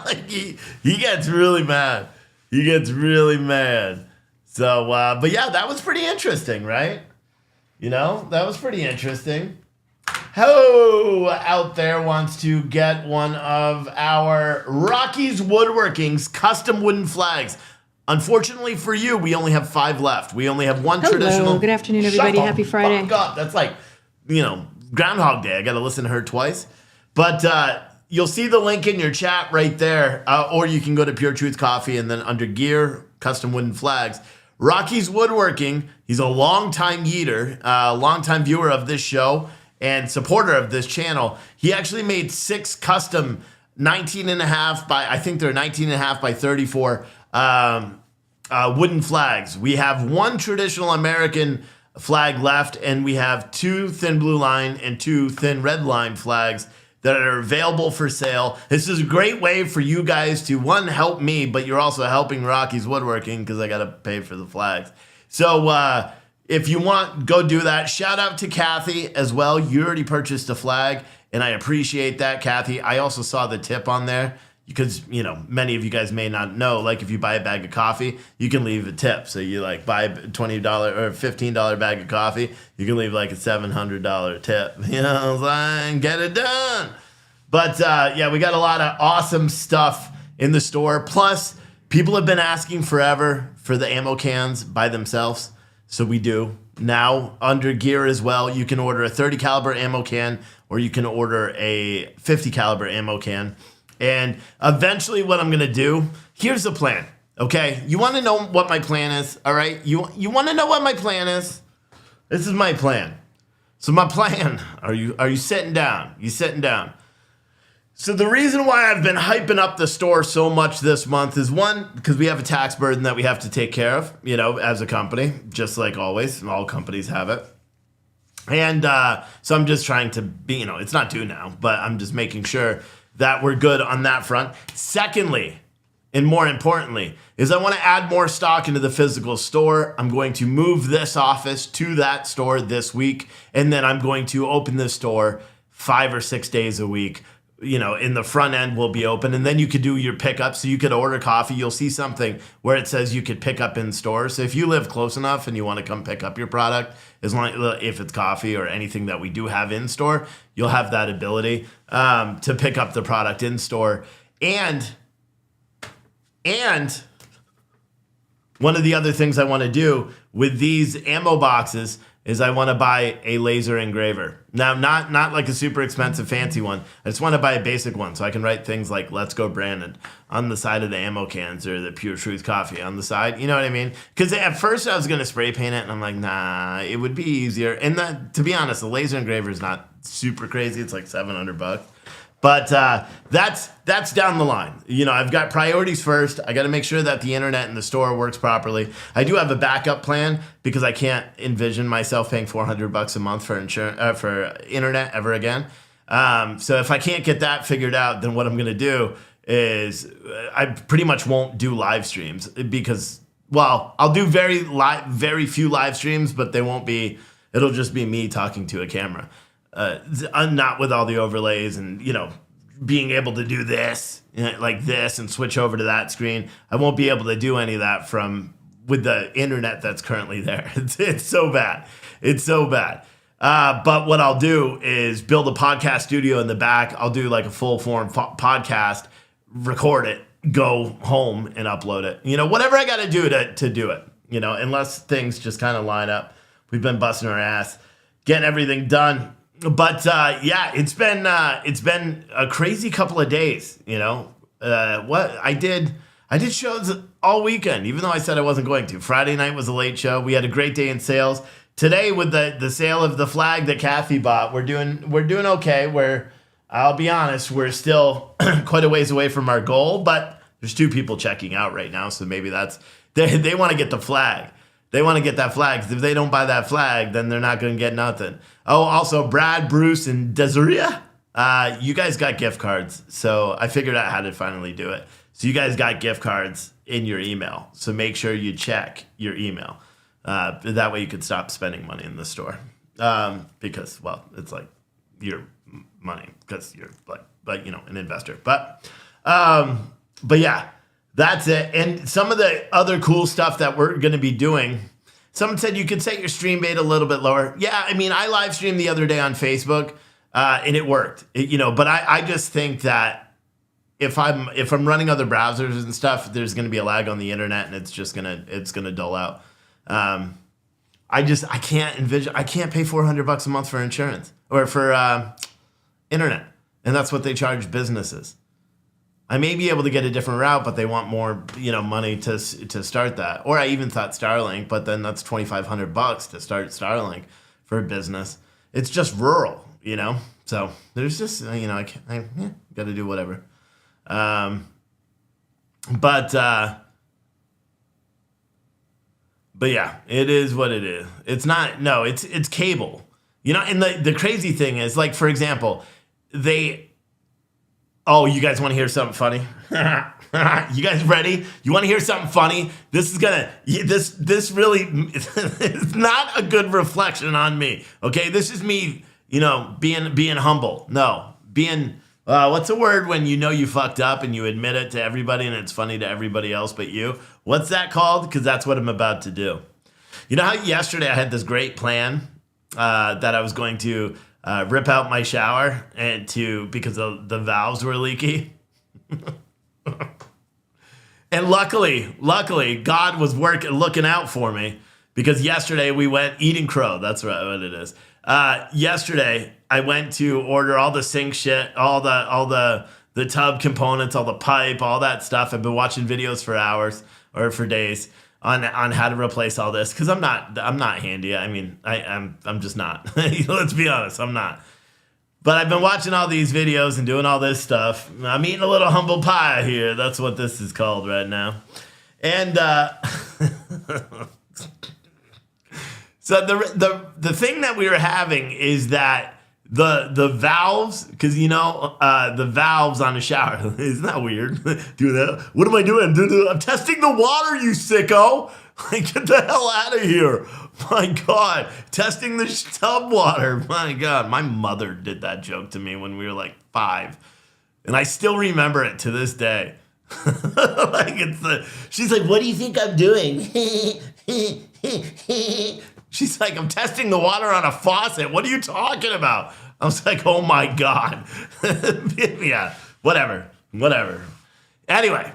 Like he gets really mad. So, but yeah, that was pretty interesting, right? You know, that was pretty interesting. Who out there wants to get one of our Rocky's Woodworking's custom wooden flags? Unfortunately for you, we only have 5 left. We only have one traditional. Good afternoon, everybody. Happy Friday. Fuck up. That's like, Groundhog Day. I got to listen to her twice. But you'll see the link in your chat right there, or you can go to Pure Truth Coffee and then under gear, custom wooden flags. Rocky's Woodworking, he's a longtime yeeter, longtime viewer of this show and supporter of this channel. He actually made 6 custom 19.5 by, I think they're 19.5 by 34 wooden flags. We have 1 traditional American flag left, and we have 2 thin blue line and 2 thin red line flags that are available for sale. This is a great way for you guys to, one, help me, but you're also helping Rocky's Woodworking because I got to pay for the flags. So if you want, go do that. Shout out to Kathy as well. You already purchased a flag, and I appreciate that, Kathy. I also saw the tip on there because, you know, many of you guys may not know, like if you buy a bag of coffee, you can leave a tip. So you like buy a $20 or $15 bag of coffee, you can leave like a $700 tip. You know what I'm saying? Get it done. But yeah, we got a lot of awesome stuff in the store. Plus, people have been asking forever for the ammo cans by themselves. So we do. Now, under gear as well, you can order a 30 caliber ammo can, or you can order a 50 caliber ammo can. And eventually what I'm going to do, here's the plan, okay? You want to know what my plan is, all right? You want to know what my plan is? This is my plan. So my plan, are you sitting down? You sitting down? So the reason why I've been hyping up the store so much this month is, one, because we have a tax burden that we have to take care of, you know, as a company, just like always. All companies have it. And so I'm just trying to be, you know, it's not due now, but I'm just making sure that we're good on that front. Secondly, and more importantly, is I want to add more stock into the physical store. I'm going to move this office to that store this week, and then I'm going to open this store 5 or 6 days a week. You know, in the front end will be open, and then you could do your pickup. So you could order coffee. You'll see something where it says you could pick up in store. So if you live close enough and you want to come pick up your product, as long if it's coffee or anything that we do have in store, you'll have that ability to pick up the product in store. And one of the other things I want to do with these ammo boxes is I want to buy a laser engraver. Now, not like a super expensive fancy one. I just want to buy a basic one so I can write things like "Let's Go Brandon" on the side of the ammo cans, or the Pure Truth coffee on the side. You know what I mean? Because at first I was going to spray paint it, and I'm like, nah, it would be easier. And to be honest, the laser engraver is not super crazy. It's like $700. But that's down the line. You know, I've got priorities first. I got to make sure that the internet and the store works properly. I do have a backup plan because I can't envision myself paying $400 a month for for internet ever again. So if I can't get that figured out, then what I'm going to do is I pretty much won't do live streams because, well, I'll do very few live streams, but they won't be. It'll just be me talking to a camera. Not with all the overlays and, you know, being able to do this, you know, like this, and switch over to that screen. I won't be able to do any of that with the internet that's currently there. It's so bad. It's so bad. But what I'll do is build a podcast studio in the back. I'll do like a full form podcast, record it, go home and upload it. You know, whatever I got to do to do it, you know, unless things just kind of line up. We've been busting our ass, getting everything done. But yeah, it's been a crazy couple of days. You know, what I did shows all weekend, even though I said I wasn't going to. Friday night was a late show. We had a great day in sales. Today with the sale of the flag that Kathy bought, we're doing okay. I'll be honest, we're still quite a ways away from our goal, but there's 2 people checking out right now, so maybe they want to get the flag. They want to get that flag, because if they don't buy that flag, then they're not going to get nothing. Oh, also, Brad, Bruce, and Desiree, you guys got gift cards. So I figured out how to finally do it. So you guys got gift cards in your email. So make sure you check your email. That way you could stop spending money in the store. Because, well, it's like your money, because you're like you know, an investor. But yeah. That's it. And some of the other cool stuff that we're going to be doing, someone said you could set your stream rate a little bit lower. Yeah, I mean, I live streamed the other day on Facebook, and it worked. You know, but I just think that if I'm running other browsers and stuff, there's going to be a lag on the internet, and it's gonna dull out. I can't envision. I can't pay $400 a month for insurance or for internet, and that's what they charge businesses. I may be able to get a different route, but they want more, you know, money to start that. Or I even thought Starlink, but then that's $2,500 to start Starlink for a business. It's just rural, you know. So there's just, you know, I got to do whatever. But yeah, it is what it is. It's not. No, it's cable. You know, and the crazy thing is, like, for example, Oh, you guys want to hear something funny? You guys ready? You want to hear something funny? This really is not a good reflection on me. Okay, this is me, being humble. No, being what's the word when you fucked up and you admit it to everybody and it's funny to everybody else but you? What's that called? Because that's what I'm about to do. You know how yesterday I had this great plan that I was going to rip out my shower because the valves were leaky. And luckily, God was looking out for me because yesterday we went eating crow. That's what it is. Yesterday I went to order all the sink shit, all the tub components, all the pipe, all that stuff. I've been watching videos for hours or for days on how to replace all this because I'm not handy. I mean, I'm just not. Let's be honest, I'm not. But I've been watching all these videos and doing all this stuff. I'm eating a little humble pie here. That's what this is called right now. And so the thing that we were having is that the valves, because the valves on the shower, isn't that weird? Do that. What am I doing? I'm testing the water, you sicko. Like, get the hell out of here. My God. Testing the tub water. My God. My mother did that joke to me when we were like 5. And I still remember it to this day. She's like, what do you think I'm doing? She's like, I'm testing the water on a faucet. What are you talking about? I was like, oh my God. Yeah, whatever. Anyway,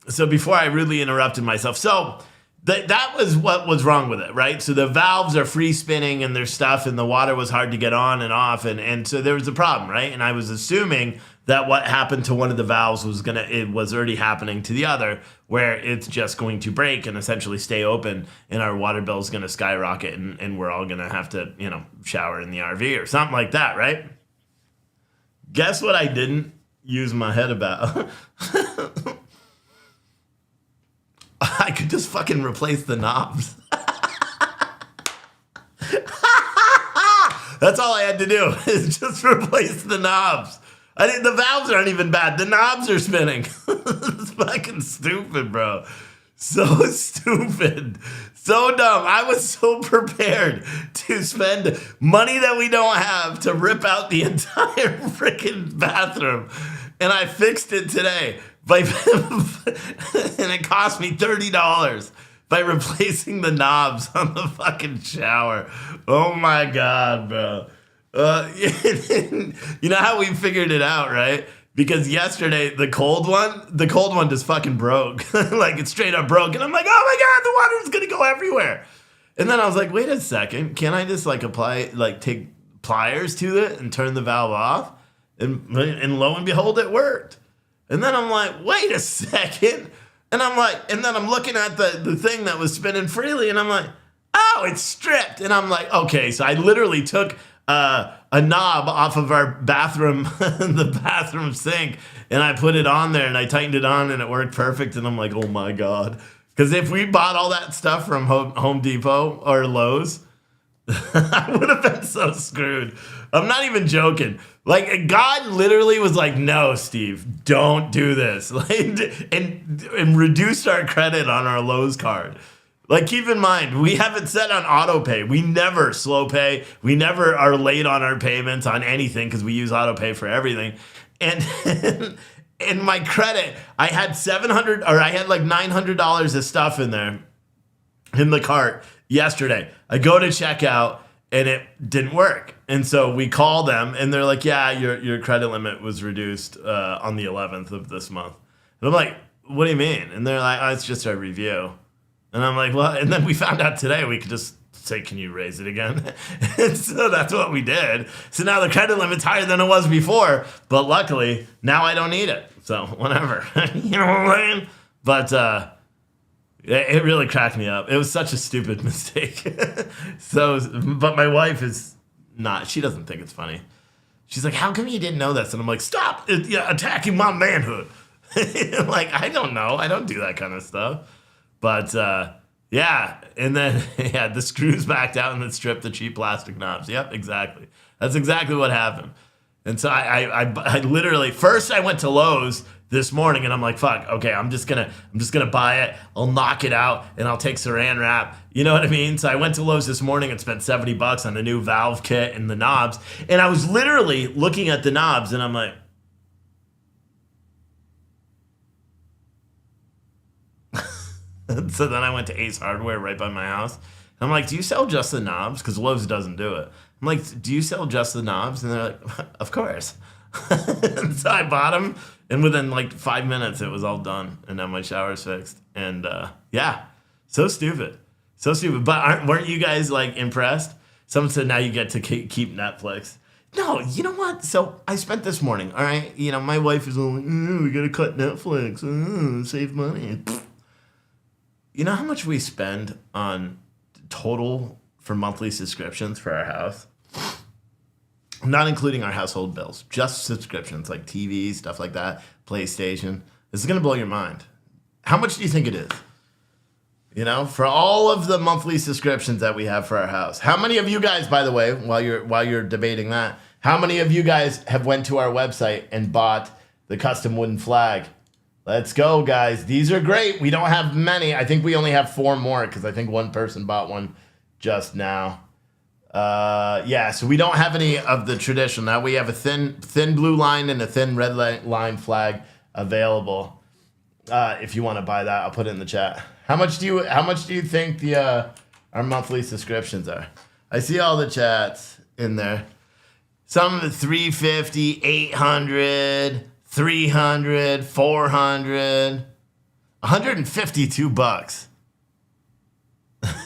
so before I rudely interrupted myself. So that was what was wrong with it, right? So the valves are free spinning and there's stuff and the water was hard to get on and off. And so there was a problem, right? And I was assuming that what happened to one of the valves it was already happening to the other, where it's just going to break and essentially stay open and our water bill is going to skyrocket and we're all going to have to, shower in the RV or something like that, right? Guess what I didn't use my head about? I could just fucking replace the knobs. That's all I had to do is just replace the knobs. The valves aren't even bad. The knobs are spinning. It's fucking stupid, bro. So stupid. So dumb. I was so prepared to spend money that we don't have to rip out the entire freaking bathroom. And I fixed it today. And it cost me $30 by replacing the knobs on the fucking shower. Oh my God, bro. You know how we figured it out, right? Because yesterday, the cold one just fucking broke. Like, it straight up broke. And I'm like, oh my God, the water's going to go everywhere. And then I was like, wait a second. Can I just take pliers to it and turn the valve off? And lo and behold, it worked. And then I'm like, wait a second. And then I'm looking at the thing that was spinning freely and I'm like, oh, it's stripped. And I'm like, okay, so I literally took a knob off of our bathroom, the bathroom sink, and I put it on there and I tightened it on and it worked perfect. And I'm like, oh my God. Because if we bought all that stuff from Home Depot or Lowe's, I would have been so screwed. I'm not even joking. Like, God literally was like, no, Steve, don't do this. And reduced our credit on our Lowe's card. Like, keep in mind, we have it set on auto pay. We never slow pay. We never are late on our payments on anything because we use auto pay for everything. And in my credit, I had like $900 of stuff in there in the cart yesterday. I go to check out and it didn't work. And so we call them and they're like, yeah, your credit limit was reduced on the 11th of this month. And I'm like, what do you mean? And they're like, oh, it's just our review. And I'm like, well, and then we found out today we could just say, can you raise it again? And so that's what we did. So now the credit limit's higher than it was before, but luckily now I don't need it. So whatever, you know what I'm saying? But it really cracked me up. It was such a stupid mistake. But my wife is not, she doesn't think it's funny. She's like, how come you didn't know this? And I'm like, stop attacking my manhood. Like, I don't know. I don't do that kind of stuff. But, yeah, and then, the screws backed out and then stripped the cheap plastic knobs. Yep, exactly. That's exactly what happened. And so I literally, first I went to Lowe's this morning and I'm like, fuck, okay, I'm just gonna buy it. I'll knock it out and I'll take saran wrap. You know what I mean? So I went to Lowe's this morning and spent $70 on the new valve kit and the knobs. And I was literally looking at the knobs and I'm like, so then I went to Ace Hardware right by my house. And I'm like, do you sell just the knobs? Because Lowe's doesn't do it. I'm like, do you sell just the knobs? And they're like, of course. And so I bought them. And within like 5 minutes, it was all done. And now my shower's fixed. And yeah, so stupid. So stupid. But weren't you guys like impressed? Someone said now you get to keep Netflix. No, you know what? So I spent this morning, all right? You know, my wife is like, we got to cut Netflix. Save money. You know how much we spend on total for monthly subscriptions for our house? Not including our household bills, just subscriptions like TV, stuff like that, PlayStation. This is going to blow your mind. How much do you think it is? You know, for all of the monthly subscriptions that we have for our house. How many of you guys, by the way, while you're debating that, how many of you guys have went to our website and bought the custom wooden flag? Let's go, guys. These are great. We don't have many. I think we only have 4 more because I think one person bought one just now. Yeah, so we don't have any of the traditional. Now we have a thin blue line and a thin red line flag available. If you want to buy that, I'll put it in the chat. How much do you think our monthly subscriptions are? I see all the chats in there. Some of the $350, $800, $300, $400, $152.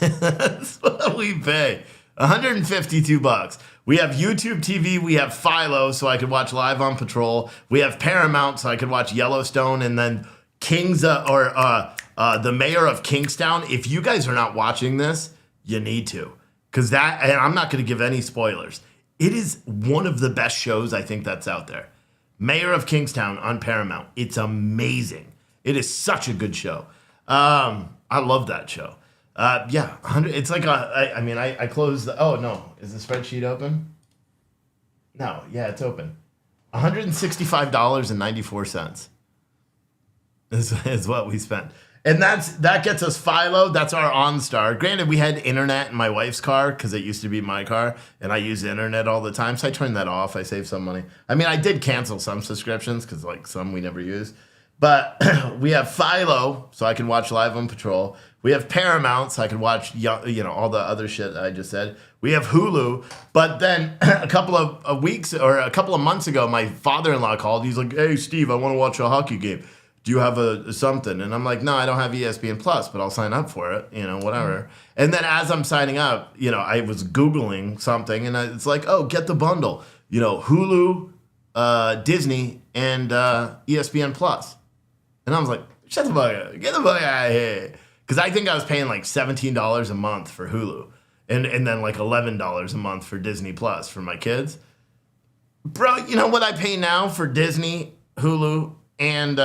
That's what we pay. $152. We have YouTube TV. We have Philo, so I could watch Live on Patrol. We have Paramount, so I could watch Yellowstone, and then the Mayor of Kingstown. If you guys are not watching this, you need to, because that. And I'm not going to give any spoilers. It is one of the best shows I think that's out there. Mayor of Kingstown on Paramount. It's amazing. It is such a good show. I love that show. Yeah, 100. It's like I closed the. Oh no, is the spreadsheet open? No, yeah, it's open. $165.94 is what we spent, and that gets us Philo. That's our OnStar. Granted, we had internet in my wife's car because it used to be my car, and I use the internet all the time, so I turned that off. I saved some money. I mean, I did cancel some subscriptions because like some we never use. But we have Philo, so I can watch Live on Patrol. We have Paramount, so I can watch all the other shit that I just said. We have Hulu. But then a couple of weeks or a couple of months ago, my father-in-law called. He's like, "Hey, Steve, I want to watch a hockey game. Do you have a something?" And I'm like, "No, I don't have ESPN Plus, but I'll sign up for it. Whatever." And then as I'm signing up, I was Googling something, and it's like, "Oh, get the bundle. Hulu, Disney, and ESPN Plus." And I was like, shut the fuck up. Get the fuck out of here. Because I think I was paying like $17 a month for Hulu. And then like $11 a month for Disney Plus for my kids. Bro, you know what I pay now for Disney, Hulu, and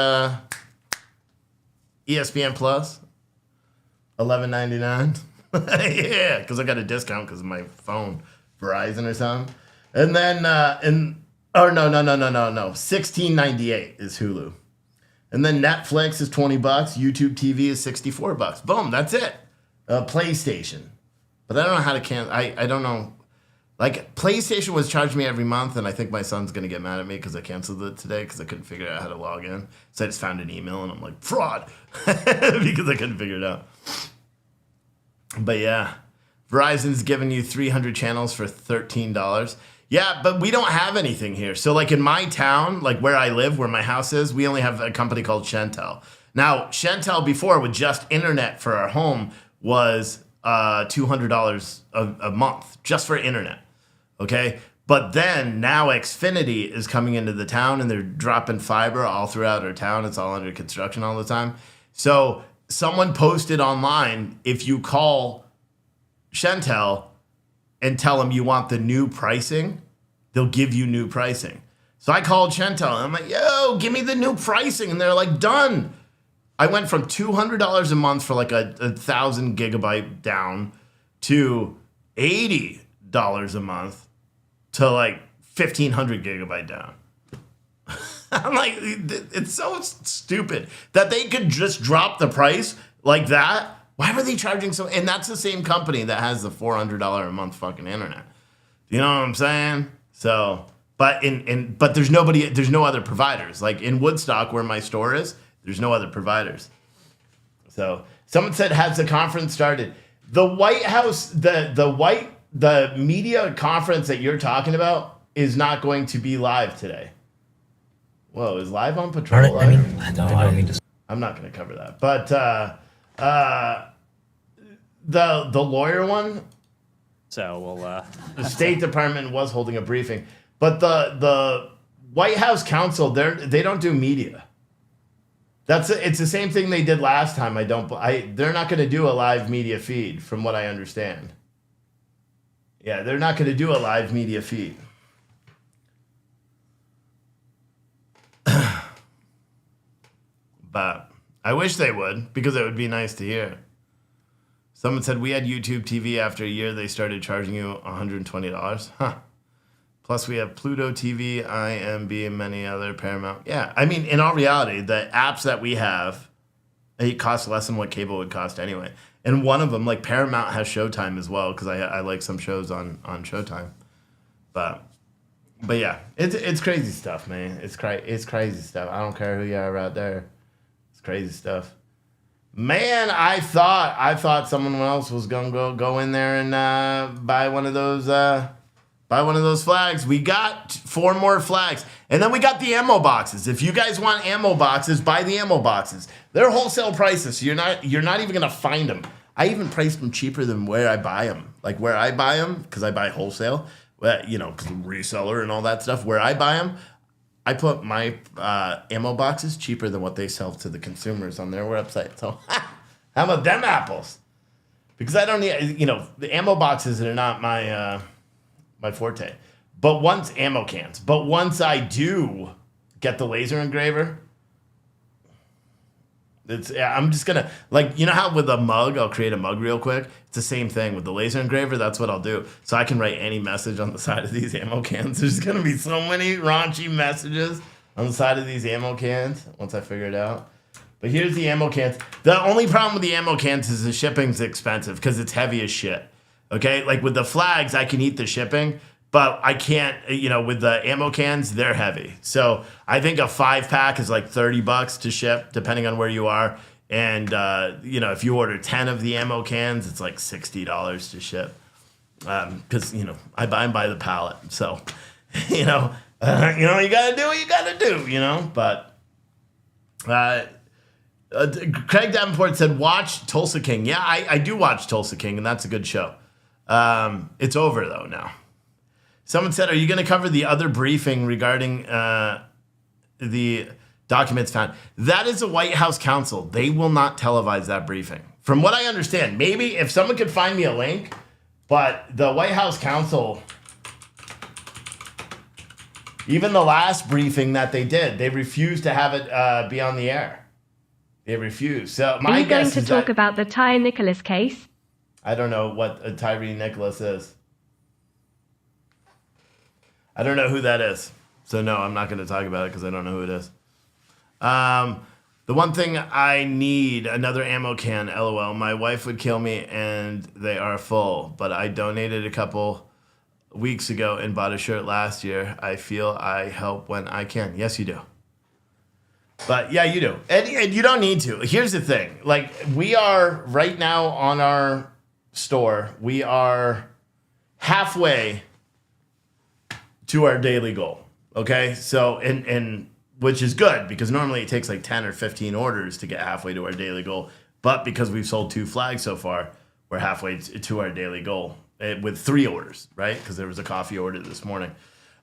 ESPN Plus? $11.99. Yeah, because I got a discount because of my phone, Verizon or something. And then, no. $16.98 is Hulu. And then Netflix is $20. YouTube TV is $64. Boom, that's it. PlayStation. But I don't know how to cancel. I don't know. Like, PlayStation was charging me every month, and I think my son's going to get mad at me because I canceled it today because I couldn't figure out how to log in. So I just found an email, and I'm like, fraud. Because I couldn't figure it out. But yeah, Verizon's giving you 300 channels for $13. Yeah, but we don't have anything here. So like in my town, like where I live, where my house is, we only have a company called Shentel. Now, Shentel before with just internet for our home was $200 a month just for internet. Okay? But then now Xfinity is coming into the town and they're dropping fiber all throughout our town. It's all under construction all the time. So someone posted online, if you call Shentel and tell them you want the new pricing, they'll give you new pricing. So I called Shentel and I'm like, yo, give me the new pricing. And they're like, done. I went from $200 a month for like a 1,000 gigabyte down to $80 a month to like 1,500 gigabyte down. I'm like, it's so stupid that they could just drop the price like that. Why were they charging so? And that's the same company that has the $400 a month fucking internet. You know what I'm saying? So, but but there's no other providers. Like in Woodstock, where my store is, there's no other providers. So someone said, has the conference started? The White House, the media conference that you're talking about is not going to be live today. Whoa, is Live on Patrol live? I don't need to. I'm not going to cover that. But the lawyer one. So we'll. The State Department was holding a briefing, but the White House counsel, they don't do media. It's the same thing they did last time. They're not going to do a live media feed, from what I understand. Yeah, they're not going to do a live media feed. But I wish they would, because it would be nice to hear. Someone said, we had YouTube TV. After a year, they started charging you $120. Huh. Plus, we have Pluto TV, IMB, and many other Paramount. Yeah, I mean, in all reality, the apps that we have, it costs less than what cable would cost anyway. And one of them, like Paramount, has Showtime as well, because I like some shows on Showtime. But yeah, it's crazy stuff, man. It's crazy stuff. I don't care who you are out there. Crazy stuff, man. I thought someone else was gonna go in there and buy one of those flags. We got 4 more flags, and then we got the ammo boxes. If you guys want ammo boxes, buy the ammo boxes. They're wholesale prices, so you're not even gonna find them. I even priced them cheaper than where I buy them. Like where I buy them, because I buy wholesale. You know, reseller and all that stuff. Where I buy them, I put my ammo boxes cheaper than what they sell to the consumers on their website. So, how about them apples? Because I don't need, the ammo boxes are not my forte. But once ammo cans. But once I do get the laser engraver, I'm just gonna, like, you know how with a mug, I'll create a mug real quick? It's the same thing with the laser engraver. That's what I'll do. So I can write any message on the side of these ammo cans. There's gonna be so many raunchy messages on the side of these ammo cans once I figure it out. But here's the ammo cans. The only problem with the ammo cans is the shipping's expensive because it's heavy as shit. Okay, like with the flags, I can eat the shipping, but I can't, with the ammo cans, they're heavy. So I think a 5-pack is like $30 to ship, depending on where you are. And, if you order 10 of the ammo cans, it's like $60 to ship. Because, I buy them by the pallet. So, you got to do what you got to do, But Craig Davenport said, watch Tulsa King. Yeah, I do watch Tulsa King, and that's a good show. It's over, though, now. Someone said, are you going to cover the other briefing regarding the documents found? That is a White House counsel. They will not televise that briefing. From what I understand, maybe if someone could find me a link, but the White House counsel, even the last briefing that they did, they refused to have it be on the air. They refused. So my Are you going guess to is talk that, about the Tyre Nicholas case? I don't know what a Tyree Nicholas is. I don't know who that is. So no, I'm not going to talk about it because I don't know who it is. The one thing I need, another ammo can, LOL. My wife would kill me and they are full, but I donated a couple weeks ago and bought a shirt last year. I feel I help when I can. Yes, you do. But yeah, you do. And you don't need to. Here's the thing. Like, we are right now on our store, we are halfway to our daily goal. Okay? So, and which is good because normally it takes like 10 or 15 orders to get halfway to our daily goal. But because we've sold 2 flags so far, we're halfway to our daily goal with 3 orders, right? Because there was a coffee order this morning.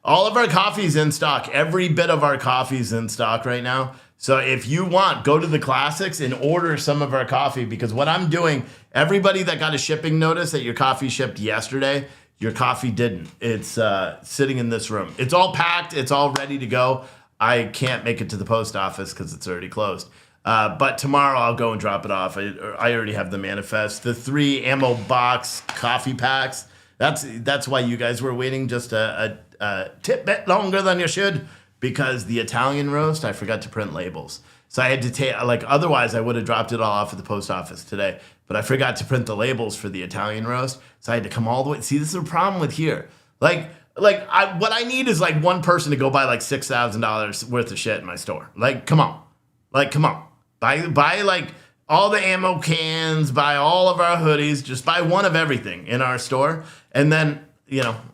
All of our coffee's in stock. Every bit of our coffee's in stock right now. So if you want, go to the classics and order some of our coffee, because what I'm doing, everybody that got a shipping notice that your coffee shipped yesterday, your coffee didn't. It's sitting in this room. It's all packed. It's all ready to go. I can't make it to the post office because it's already closed. But tomorrow I'll go and drop it off. I already have the manifest. The 3 ammo box coffee packs. That's why you guys were waiting just a bit longer than you should because the Italian roast, I forgot to print labels. So I had to take, like, otherwise I would have dropped it all off at the post office today. But I forgot to print the labels for the Italian roast. So I had to come all the way. See, this is a problem with here. What I need is like one person to go buy like $6,000 worth of shit in my store. Like, come on. Buy like all the ammo cans, buy all of our hoodies, just buy one of everything in our store. And then,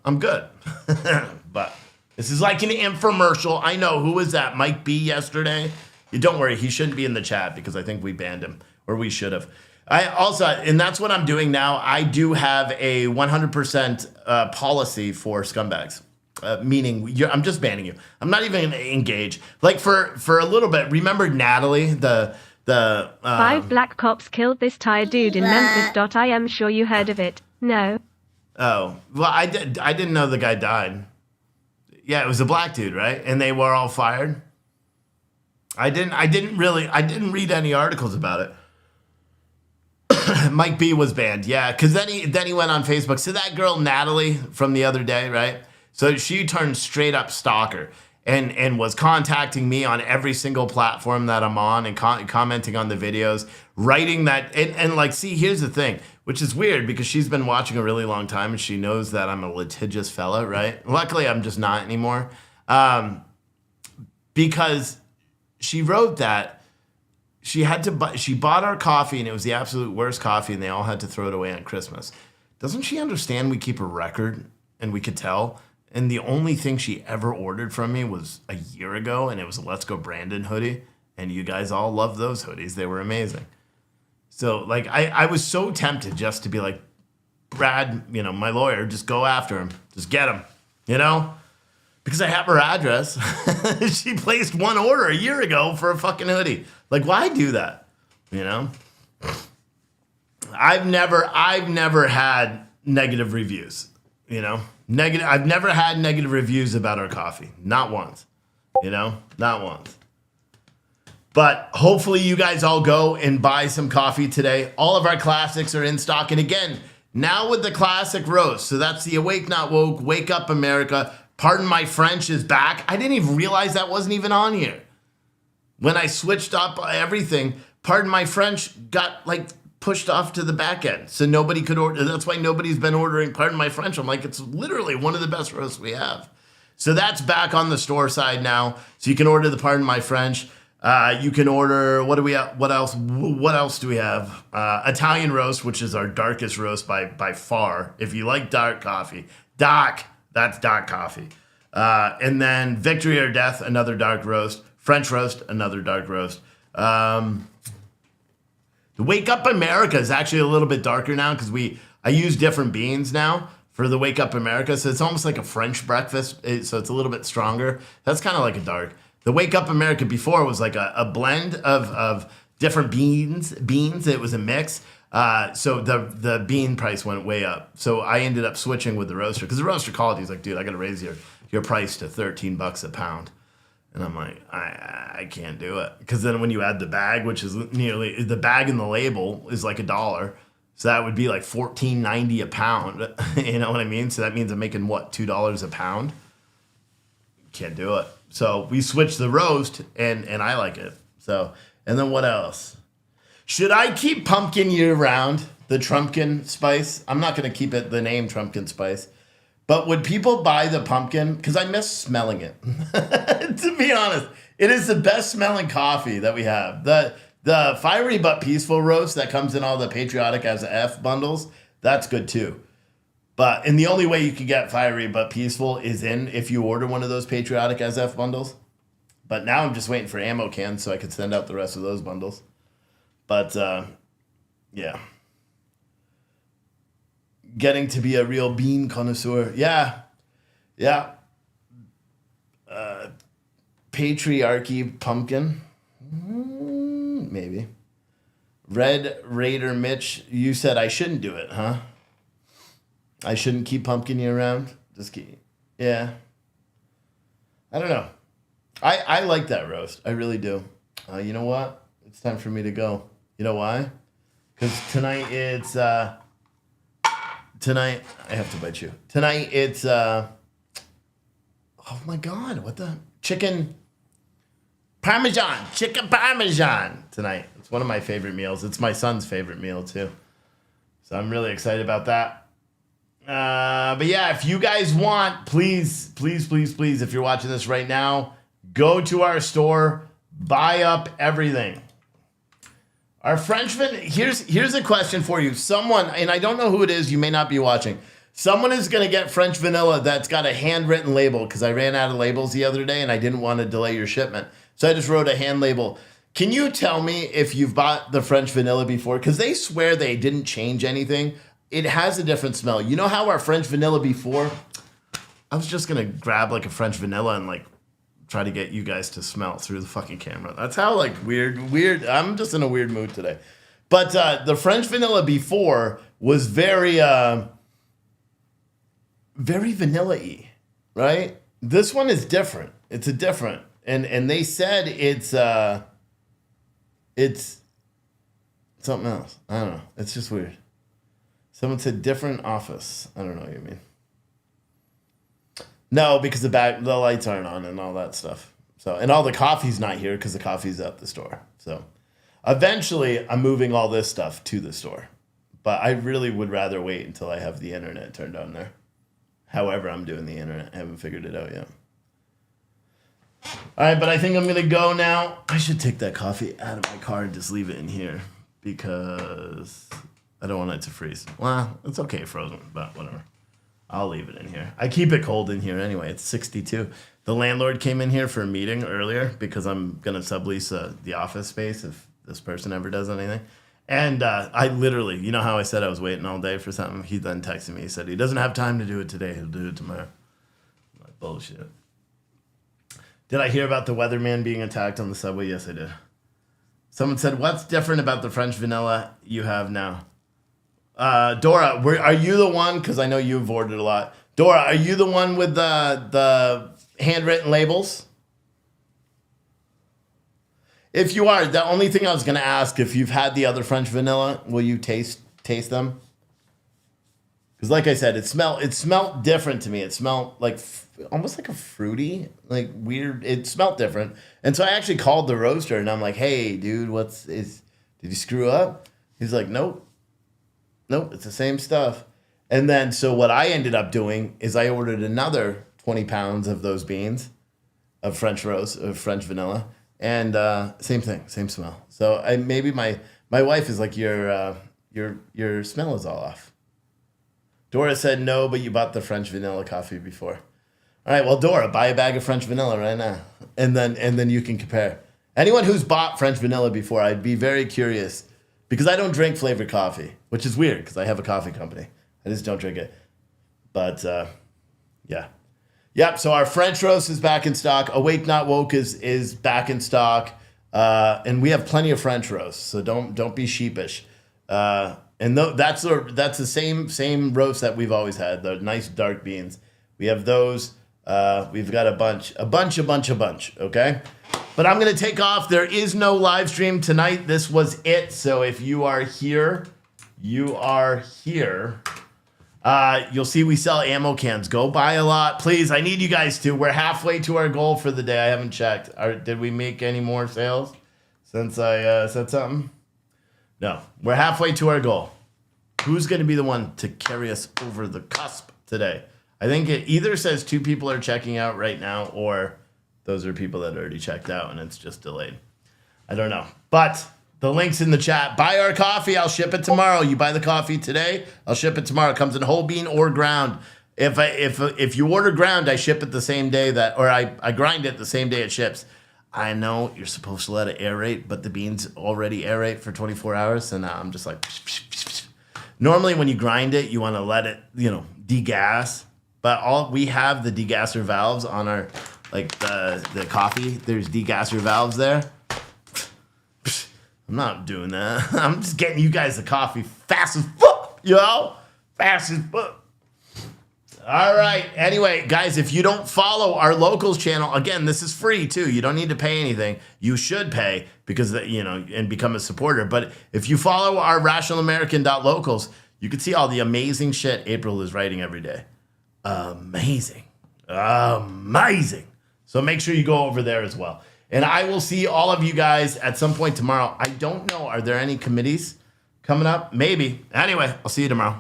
I'm good. But this is like an infomercial. I know. Who was that? Mike B yesterday? Don't worry, he shouldn't be in the chat because I think we banned him, or we should have. And that's what I'm doing now. I do have a 100% policy for scumbags, meaning I'm just banning you. I'm not even going to engage. Like for a little bit, remember Natalie, the 5 black cops killed this tired dude in Memphis. I am sure you heard of it. No. Oh, well, I didn't know the guy died. Yeah, it was a black dude, right? And they were all fired. I didn't read any articles about it. Mike B was banned, yeah, because then he went on Facebook. So that girl Natalie from the other day, right? So she turned straight up stalker and was contacting me on every single platform that I'm on and commenting on the videos, writing that and like, see, here's the thing, which is weird because she's been watching a really long time and she knows that I'm a litigious fella, right? Luckily, I'm just not anymore, because she wrote that she bought our coffee and it was the absolute worst coffee and they all had to throw it away on Christmas. Doesn't she understand we keep a record and we could tell? And the only thing she ever ordered from me was a year ago and it was a Let's Go Brandon hoodie. And you guys all loved those hoodies. They were amazing. So like, I was so tempted just to be like, Brad, my lawyer, just go after him. Just get him, Because I have her address. She placed one order a year ago for a fucking hoodie. Like, why do that? I've never had negative reviews. I've never had negative reviews about our coffee. Not once. Not once. But hopefully you guys all go and buy some coffee today. All of our classics are in stock. And again, now with the classic roast. So that's the Awake Not Woke, Wake Up America. Pardon My French is back. I didn't even realize that wasn't even on here. When I switched up everything, Pardon My French got like pushed off to the back end. So nobody could order. That's why nobody's been ordering Pardon My French. I'm like, it's literally one of the best roasts we have. So that's back on the store side now. So you can order the Pardon My French. You can order, what do we have? What else do we have? Italian roast, which is our darkest roast by far. If you like dark coffee, that's dark coffee. And then Victory or Death, another dark roast. French roast, another dark roast. The Wake Up America is actually a little bit darker now because I use different beans now for the Wake Up America. So it's almost like a French breakfast. So it's a little bit stronger. That's kind of like a dark. The Wake Up America before was like a blend of different beans. It was a mix. So the bean price went way up. So I ended up switching with the roaster because the roaster called. He's like, dude, I got to raise your price to $13 a pound. And I'm like, I can't do it. Because then when you add the bag, which is nearly, the bag and the label is like $1. So that would be like $14.90 a pound. You know what I mean? So that means I'm making what, $2 a pound? Can't do it. So we switched the roast and I like it. So, and then what else? Should I keep pumpkin year round? The Trumpkin spice? I'm not going to keep it the name Trumpkin spice. But would people buy the pumpkin? Because I miss smelling it. To be honest, it is the best smelling coffee that we have. The Fiery But Peaceful roast that comes in all the Patriotic as a F bundles, that's good too. And the only way you can get Fiery But Peaceful is if you order one of those Patriotic as F bundles. But now I'm just waiting for ammo cans so I could send out the rest of those bundles. But yeah. Getting to be a real bean connoisseur. Yeah. Patriarchy pumpkin. Maybe. Red Raider Mitch, you said I shouldn't do it, huh? I shouldn't keep pumpkin year round? Just keep. Yeah. I don't know. I like that roast. I really do. You know what? It's time for me to go. You know why? Because tonight it's... Tonight, I have to bite you. Tonight, it's Oh my God, what the? Chicken Parmesan tonight. It's one of my favorite meals. It's my son's favorite meal too. So I'm really excited about that. But yeah, if you guys want, please, if you're watching this right now, go to our store, buy up everything. Our French here's a question for you. Someone, and I don't know who it is, you may not be watching. Someone is going to get French vanilla that's got a handwritten label because I ran out of labels the other day and I didn't want to delay your shipment. So I just wrote a hand label. Can you tell me if you've bought the French vanilla before? Because they swear they didn't change anything. It has a different smell. You know how our French vanilla before? I was just going to grab like a French vanilla and like try to get you guys to smell through the fucking camera. That's how like weird. I'm just in a weird mood today. But the French vanilla before was very vanilla-y, right? This one is different. It's a different. And they said it's something else. I don't know. It's just weird. Someone said different office. I don't know what you mean. No, because the lights aren't on and all that stuff. So, and all the coffee's not here because the coffee's at the store. So eventually I'm moving all this stuff to the store. But I really would rather wait until I have the internet turned on there. However I'm doing the internet. I haven't figured it out yet. All right, but I think I'm going to go now. I should take that coffee out of my car and just leave it in here because I don't want it to freeze. Well, it's okay frozen, but whatever. I'll leave it in here. I keep it cold in here anyway. It's 62. The landlord came in here for a meeting earlier because I'm going to sublease the office space if this person ever does anything. And I literally, you know how I said I was waiting all day for something? He then texted me. He said he doesn't have time to do it today. He'll do it tomorrow. I'm like, bullshit. Did I hear about the weatherman being attacked on the subway? Yes, I did. Someone said, what's different about the French vanilla you have now? Dora, are you the one? Because I know you've ordered a lot. Dora, are you the one with the handwritten labels? If you are, the only thing I was going to ask, if you've had the other French vanilla, will you taste them? Because like I said, it smelled different to me. It smelled like almost like a fruity, like weird. It smelled different. And so I actually called the roaster and I'm like, hey, dude, did you screw up? He's like, Nope, it's the same stuff. And then, so what I ended up doing is I ordered another 20 pounds of those beans of French vanilla. And same thing, same smell. So maybe my wife is like, your smell is all off. Dora said no, but you bought the French vanilla coffee before. All right, well, Dora, buy a bag of French vanilla right now, and then you can compare. Anyone who's bought French vanilla before, I'd be very curious because I don't drink flavored coffee, which is weird because I have a coffee company. I just don't drink it. But yeah. Yep, so our French roast is back in stock. Awake Not Woke is back in stock. And we have plenty of French roasts, so don't be sheepish. And that's the same roast that we've always had, the nice dark beans. We have those. We've got a bunch, okay? But I'm going to take off. There is no live stream tonight. This was it. So if you are here, you'll see we sell ammo cans. Go buy a lot. Please, I need you guys to. We're halfway to our goal for the day. I haven't checked. Did we make any more sales since I said something? No. We're halfway to our goal. Who's going to be the one to carry us over the cusp today? I think it either says 2 people are checking out right now or those are people that already checked out and it's just delayed. I don't know. But the link's in the chat. Buy our coffee. I'll ship it tomorrow. You buy the coffee today, I'll ship it tomorrow. It comes in whole bean or ground. If you order ground, I ship it the same day I grind it the same day it ships. I know you're supposed to let it aerate, but the beans already aerate for 24 hours. So now I'm just like, psh, psh, psh, psh. Normally when you grind it, you want to let it, degas. But we have the degasser valves on our, like the coffee. There's degasser valves there. I'm not doing that. I'm just getting you guys the coffee fast as fuck, fast as fuck. All right. Anyway, guys, if you don't follow our locals channel, again, this is free too. You don't need to pay anything. You should pay because, and become a supporter. But if you follow our rationalamerican.locals, you can see all the amazing shit April is writing every day. Amazing. amazing. So make sure you go over there as well. And I will see all of you guys at some point tomorrow. I don't know. Are there any committees coming up? Maybe. Anyway, I'll see you tomorrow.